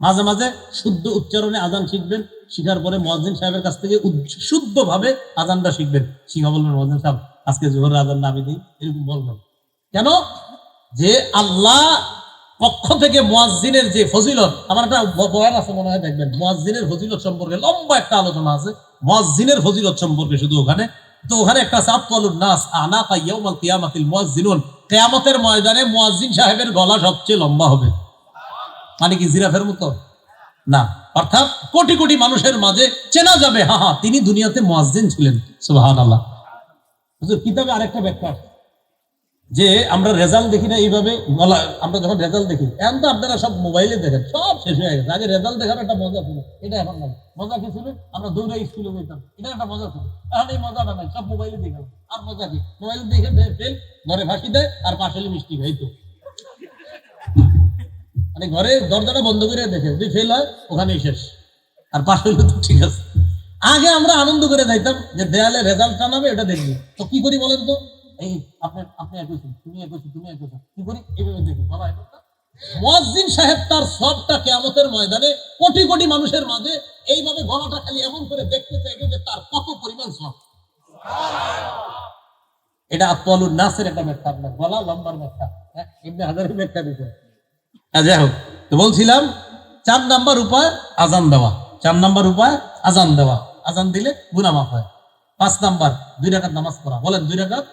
মাঝে মাঝে শুদ্ধ উচ্চারণে আজান শিখবেন, শিখার পরে মুয়াজ্জিন সাহেবের কাছ থেকে শুদ্ধ ভাবে আজানটা শিখবেন। শিখা বলবেন মুয়াজ্জিন সাহেব আজকে জোহরের আজান আমি দিই, এরকম বলবেন। কেন? যে আল্লাহ পক্ষ থেকে মুয়াজ্জিনের যে ফজিলত, আমার একটা বয়ান আছে মনে হয়, দেখবেন মুয়াজ্জিনের ফজিলত সম্পর্কে লম্বা একটা আলোচনা আছে, মুয়াজ্জিনের ফজিলত সম্পর্কে শুধু ওখানে। তো ওখানে একটা আছে আতওয়ালুন নাস আনাকা ইয়াউমাল কিয়ামাতিল মুয়াজ্জিনুন, কিয়ামতের ময়দানে মুয়াজ্জিন সাহেবের গলা সবচেয়ে লম্বা হবে। মানে কি জিরাফের মতো? না, অর্থাৎ কোটি কোটি মানুষের মাঝে চেনা যাবে, হ্যাঁ তিনি দুনিয়াতে মুয়াজ্জিন ছিলেন। সুবহানাল্লাহ। হুজুর কিতাবে আরেকটা ব্যাখ্যা, যে আমরা রেজাল্ট দেখি না এইভাবে গলা, আমরা যখন রেজাল্ট দেখি, এখন তো আপনারা সব মোবাইলে দেখেন, সব শেষ হয়ে গেছে। আগে রেজাল্ট দেখার একটা মজা ছিল, এটা এখন নাই। মজা কি ছিল? আমরা দৌড়ে স্কুলে যেতাম, এটা একটা মজা ছিল। এখন এই মজাটা নাই, সব মোবাইলে দেখে। আর মজা কি? মোবাইলে দেখে ফেল, ঘরে ফাঁসি দেয়, আর পাশে মিষ্টি খাই। তো মানে ঘরে দরজাটা বন্ধ করে দেখে, যদি ফেল হয় ওখানেই শেষ, আর পাশ হইলে তো ঠিক আছে। আগে আমরা আনন্দ করে যাইতাম যে দেয়ালে রেজাল্ট টানাবে, এটা দেখবি। তো কি করি বলেন তো? এই আপনি আপনি একইছেন, তুমি একইছেন, তুমি একইছেন, কি করি? এইভাবে দেখি। বাবা মুয়াজ্জিন সাহেব তার সবটা কিয়ামতের ময়দানে কোটি কোটি মানুষের মাঝে এইভাবে গলাটা খালি এমন করে দেখতে চাইবে যে তার কত পরিমাণ সব। এটা আতওয়ালুন নাসের একটা ব্যাখ্যা, আপনার গলা লম্বার ব্যাখ্যা, ইবনে হাজারের ব্যাখ্যা দিতেন। যাই হোক, তো বলছিলাম 4 নাম্বার উপায় আজান দেওয়া। 4 নাম্বার উপায় আজান দেওয়া। আজান দিলে গুনাহ মাফ হয়। 5 নাম্বার 2 রাকাত নামাজ পড়া। বলেন 2 রাকাত।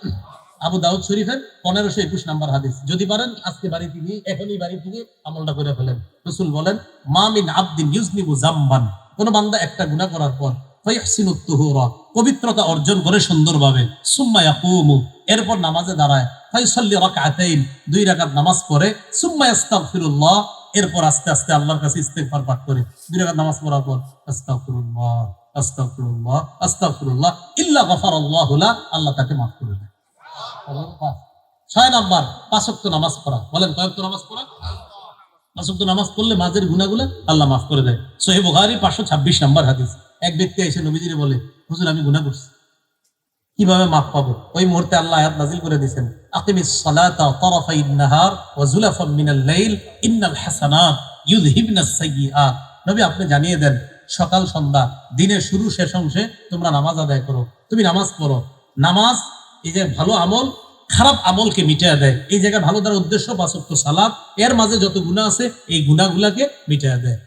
আবু দাউদ শরীফের 1521 নাম্বার হাদিস। যদি পারেন আজকে বাড়ি থেকে, এখনই বাড়ি থেকে আমলটা করে ফেলেন। রাসূল বলেন, মা মিন আবদিন ইউজনিবু যামবান, কোন বান্দা একটা গুনাহ করার পর ফায়াহসিনুত তুহুরা, পবিত্রতা অর্জন করে সুন্দরভাবে, সুম্মা ইয়াকুমু, এরপর নামাজে দাঁড়ায়, ফায়সাল্লি রাকআতাইন, 2 রাকাত নামাজ পড়ে, সুম্মা ইস্তাগফিরুল্লাহ, এরপর আস্তে আস্তে আল্লাহর কাছে ইস্তেগফার পাঠ করে, 2 রাকাত নামাজ পড়ার পর আস্তাগফিরুল্লাহ আস্তাগফিরুল্লাহ আস্তাগফিরুল্লাহ ইল্লা গফারাল্লাহু লা, আল্লাহ তাকে মাফ করে দেয়। 6 নাম্বার 5 ওয়াক্ত নামাজ পড়া। বলেন কয় ওয়াক্ত নামাজ পড়া? 5 ওয়াক্ত নামাজ পড়লে মাঝের গুনাহগুলো আল্লাহ মাফ করে দেয়। সহিহ বুখারী 526 নাম্বার হাদিস। এক ব্যক্তি এসে নবীজিরে বলে, হুজুর আমি গুনাহ করছি, কিভাবে মাফ পাবো? ওই মুহূর্তে আল্লাহ আয়াত নাযিল করে দিয়েছেন, আকিমিস সালাতা তারাফাইন নাহার ওয়া যুলাফাম মিনাল লাইল ইন্নাল হাসানাত ইউযহিবনাস সাইয়্যাত। নবী আপনি জানিয়ে দেন, সকাল সন্ধ্যা দিনের শুরু শেষ অংশে তোমরা নামাজ আদায় করো। তুমি নামাজ পড়ো। নামাজ এই যে ভালো আমল খারাপ আমলকে মিটিয়ে দেয়। এই জায়গায় ভালো দ্বারা উদ্দেশ্য 5 ওয়াক্ত সালাত, এর মাঝে যত গুনাহ আছে এই গুনাহগুলোকে মিটিয়ে দেয়।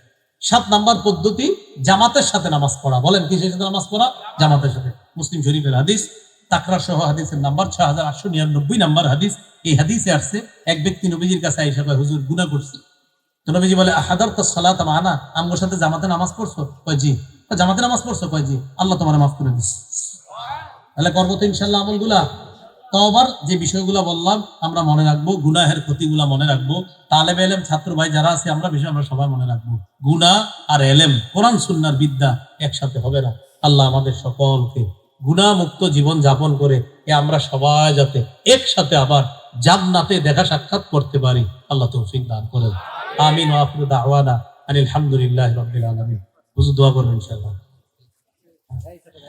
7 নাম্বার পদ্ধতি জামাতের সাথে নামাজ পড়া। বলেন কিসের সাথে নামাজ পড়া? জামাতের সাথে। মুসলিম শরীফের হাদিস, তাকরা সহ হাদিসের নাম্বার 6899 নাম্বার হাদিস। এই হাদিসে আসছে, এক ব্যক্তি নবীজির কাছে আইসা কয়, হুজুর গুনাহ করছি। তো নবীজি বলে, আহাদারতাস সালাত মা'ানা, আমগোর সাথে জামাতে নামাজ পড়ছো? কয় জি। জামাতে নামাজ পড়ছো? কয় জি। আল্লাহ তোমারে মাফ করে দিচ্ছে। তাহলে করবো তো ইনশাআল্লাহ আমলগুলা। তওবার যে বিষয়গুলো বললাম আমরা মনে রাখবো, গুনাহের ক্ষতিগুলা মনে রাখবো। তালেব ইলম ছাত্র ভাই যারা আছে আমরা বিষয় আমরা সবাই মনে রাখবো, গুনাহ আর ইলম, কোরআন সুন্নাহর বিদ্যা একসাথে হবে না। আল্লাহ আমাদের সকলকে গুনাহ মুক্ত জীবন যাপন করে আমরা সবাই যাতে একসাথে আবার জান্নাতে দেখা সাক্ষাৎ করতে পারি, আল্লাহ তৌফিক দান করেন। আমিন ওয়া আখিরু দাওয়ানা আনিল হামদুলিল্লাহি রাব্বিল আলামিন। হুজুর দোয়া করবেন ইনশাআল্লাহ।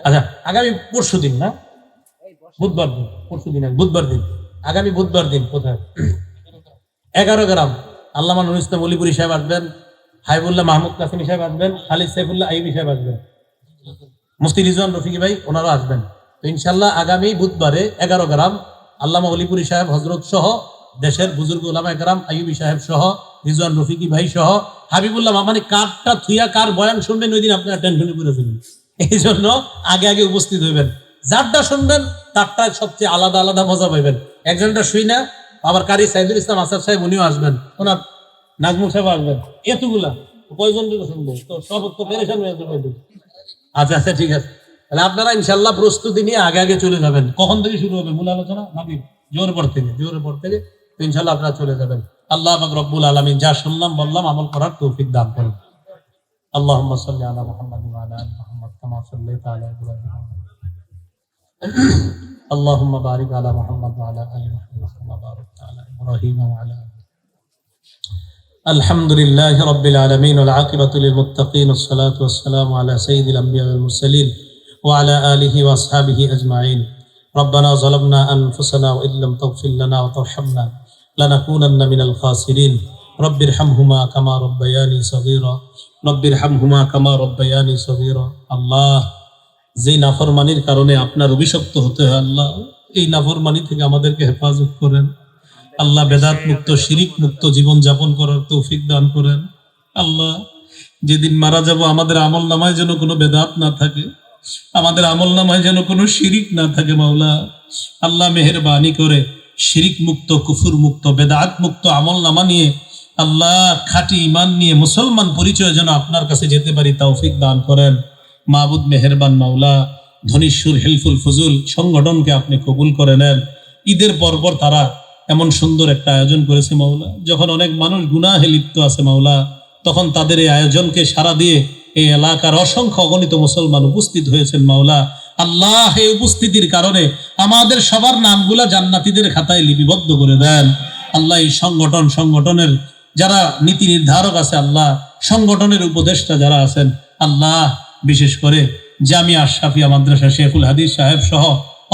আচ্ছা, আগামী পরশু দিন না, বুধবার দিন, পরশু দিন বুধবার দিন, আগামী বুধবার দিন কোথায়? 11 গ্রাম আল্লামা নুরুল ইসলাম অলিপুরি সাহেব আসবেন, হাইবুল্লাহ মাহমুদ কাসিমি সাহেব আসবেন, খালিদ সাইফুল্লাহ আইবি সাহেব আসবেন, মুফতি রিজওয়ান রফিকি ভাই ওনারা আসবেন। তো ইনশাআল্লাহ আগামী বুধবারে 11 গ্রাম আল্লামা অলিপুরি সাহেব হযরত সহ দেশের বুজুর্গ উলামা একরাম আইবি সাহেব সহ রিজওয়ান রফিকি ভাই সহ হাবিবুল্লাহ মামানি কারটা থুইয়া কার বয়ান শুনবেন ওই দিন আপনারা টেনশনে পড়ে যাবেন। এই জন্য আগে আগে উপস্থিত হইবেন। যারটা শুনবেন তারটা সবচেয়ে আলাদা আলাদা মজা পাইবেন। একজনটা শুই না, আবার কারি সাইদুল ইসলাম আসাদ সাহেব উনিও আসবেন, ওনার নাজমুল সাহেব আসবেন। এতগুলা কয়জন শুনবো? তো সব তো পেরেশান হয়ে যাবে। আচ্ছা আচ্ছা ঠিক আছে, তাহলে আপনারা ইনশাল্লাহ প্রস্তুতি নিয়ে আগে আগে চলে যাবেন। কখন থেকে শুরু হবে মূল আলোচনা? নাকি জোরের পর থেকে? জোরের পর থেকে। তো ইনশাল্লাহ আপনারা চলে যাবেন। আল্লাহ পাক রব্বুল আলামিন যা শুনলাম বললাম আমল করার তৌফিক দান করুন। আল্লাহুম্মা সাল্লি আলা মুহাম্মাদ ওয়া আলা আলি মুহাম্মাদ কামা সাল্লাইতা আলা ইব্রাহিম। আল্লাহুম্মা বারিক আলা মুহাম্মাদ ওয়া আলা আলি মুহাম্মাদ কামা বারাকতা আলা ইব্রাহিম ওয়া আলা আলি। আলহামদুলিল্লাহি রাব্বিল আলামিন ওয়াল আকিবাতু লিল মুত্তাকিন ওয়াস সালাতু ওয়াস সালামু আলা সাইয়্যিদিল আমবিয়া ওয়াল মুরসালিন ওয়া আলা আলিহি ওয়া আসহাবিহি আজমাইন। রব্বানা যালামনা আনফুসানা ওয়া ইল্লাম তাগফির লানা ওয়া তারহামনা লানাকুনান্না মিনাল খাসিরিন। রব্বিরহামহুমা কামা রাব্বায়ানি সগীরা রব্বিরহামহুমা কামা রাব্বায়ানি সগীরা। আল্লাহ, যে নাফরমানির কারণে আপনার অভিশপ্ত হতে হয় আল্লাহ, এই নাফরমানি থেকে আমাদেরকে হেফাজত করেন আল্লাহ। বেদাত মুক্ত শিরিক মুক্ত জীবন যাপন করার তৌফিক দান করেন আল্লাহ। যেদিন মারা যাব আমাদের আমল নামায় যেন কোনো বেদাত না থাকে, আমাদের আমল নামায় যেন কোনো শিরিক না থাকে মাওলা। আল্লাহ মেহেরবানি করে শিরিক মুক্ত কুফুর মুক্ত বেদাত মুক্ত আমল নামা নিয়ে আল্লাহ খাঁটি ঈমান নিয়ে মুসলমান পরিচয় যেন আপনার কাছে যেতে পারি তৌফিক দান করেন। মাবুদ মেহেরবান মাওলা, ধনিশ্বর হেলফুল ফজুল সংগঠনকে আপনি কবুল করে নেন। ঈদের পরপর তারা এমন সুন্দর একটা আয়োজন করেছে মাওলা। যখন অনেক মানুষ গুনাহে লিপ্ত আছে মাওলা, তখন তাদের এই আয়োজনকে সাড়া দিয়ে এই এলাকার অসংখ্য অগণিত মুসলমান উপস্থিত হয়েছেন মাওলা। আল্লাহ, এই উপস্থিতির কারণে আমাদের সবার নামগুলা জান্নাতীদের খাতায় লিপিবদ্ধ করে দেন আল্লাহ। এই সংগঠনের যারা নীতি নির্ধারক আছে আল্লাহ, সংগঠনের উপদেষ্টা যারা আছেন আল্লাহ, বিশেষ করে জামিয়া আশরাফিয়া মাদ্রাসা শেখুল হাদিস সাহেব সহ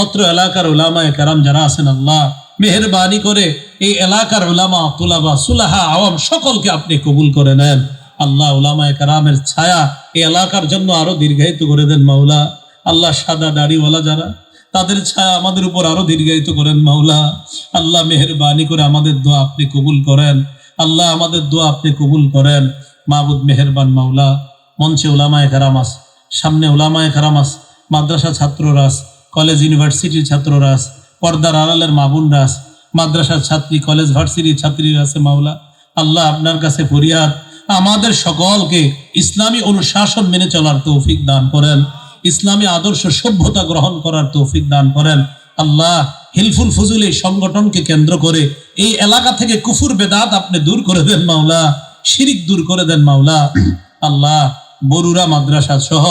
অত্র এলাকার উলামায়ে কেরাম যারা আছেন আল্লাহ, মেহেরবানি করে এই এলাকার উলামা, তুলাবা, সুলাহা, আওয়াম সকলকে আপনি কবুল করে নেন আল্লাহ। উলামায়ে কেরামের ছায়া এই এলাকার জন্য আরো দীর্ঘায়িত করে দেন মাওলা। আল্লাহ, সাদা দাড়িওয়ালা যারা, তাদের ছায়া আমাদের উপর আরো দীর্ঘায়িত করেন মাওলা। আল্লাহ, মেহেরবানি করে আমাদের দোয়া আপনি কবুল করেন আল্লাহ, আমাদের দোয়া আপনি কবুল করেন মাহবুদ মেহেরবান মাওলা। মঞ্চে উলামায়ে কেরাম আছে, সামনে উলামায়ে কেরাম আছে, মাদ্রাসা ছাত্ররা আছে, কলেজ ইউনিভার্সিটির ছাত্ররা আছে, পর্দার আড়ালের মা বোনরা আছে, মাদ্রাসার ছাত্রী, কলেজ ভার্সিটির ছাত্রীরা আছে মাওলা। আল্লাহ, আপনার কাছে ফরিয়াদ, আমাদের সকলকে ইসলামী অনুশাসন মেনে চলার তৌফিক দান করেন, ইসলামী আদর্শ সভ্যতা গ্রহণ করার তৌফিক দান করেন আল্লাহ। হিলফুল ফুজুল এই সংগঠনকে কেন্দ্র করে এই এলাকা থেকে কুফুর বেদাত আপনি দূর করে দেন মাওলা, শিরিক দূর করে দেন মাওলা। আল্লাহ, বরুরা মাদ্রাসা সহ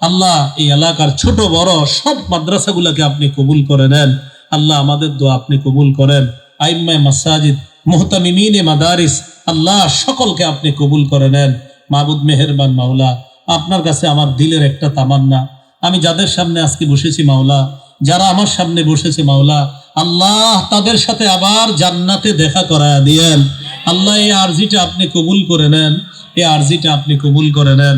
আল্লাহ এই এলাকার ছোট বড় সব মাদ্রাসাগুলোকে আপনি কবুল করে নেন আল্লাহ। আমাদের দোয়া আপনি কবুল করেন। আইম্মায়ে মাসাজিদ, মুহতামিমিনে মাদারিস আল্লাহ, সকলকে আপনি কবুল করে নেন মাহবুদ মেহেরবান মাওলা। আপনার কাছে আমার দিলের একটা তামান্না, আমি যাদের সামনে আজকে বসেছি মাওলা, যারা আমার সামনে বসেছে মাওলা, আল্লাহ তাদের সাথে আবার জান্নাতে দেখা করায়া দিয়েন আল্লাহ। এই আরজিটা আপনি কবুল করে নেন, এই আরজিটা আপনি কবুল করে নেন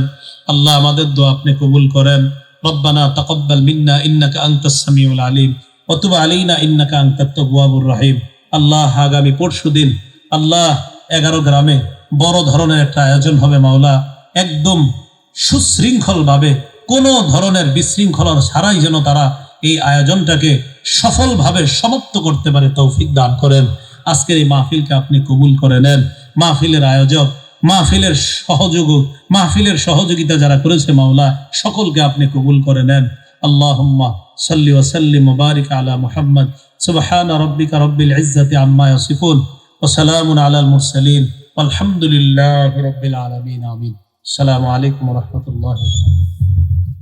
আল্লাহ। আমাদের দোয়া আপনি কবুল করেন। রব্বানা তাকাব্বাল মিন্না ইন্নাকা আনতাস সামিউল আলিম ওয়া তুব আলাইনা ইন্নাকা আনতাত তাওয়াবুর রহিম। আল্লাহ, আগামী পরশুদিন আল্লাহ 11 গ্রামে বড় ধরনের একটা আয়োজন হবে মাওলা। একদম সুশৃঙ্খলভাবে, কোনো ধরনের বিশৃঙ্খলার ছাড়াই যেন তারা এই আয়োজনটাকে সফলভাবে সমাপ্ত করতে পারে তৌফিক দান করেন। আজকের এই মাহফিলকে আপনি কবুল করে নেন। মাহফিলের আয়োজক, মাহফিলের সহযোগিতা যারা করেছে মাওলা, সকলকে আপনি কবুল করে নেন। আল্লাহুম্মা সাল্লি ওয়া সাল্লিম ওয়া বারিক আলা মুহাম্মদ। সুবহানা রাব্বিকা রাব্বিল ইজ্জাতি আম্মা ইয়াসিফুন ওয়া সালামুন আলাল মুরসালিন ওয়ালহামদুলিল্লাহি রাব্বিল আলামিন। আমিন। আসসালামু আলাইকুম ওয়া রাহমাতুল্লাহি।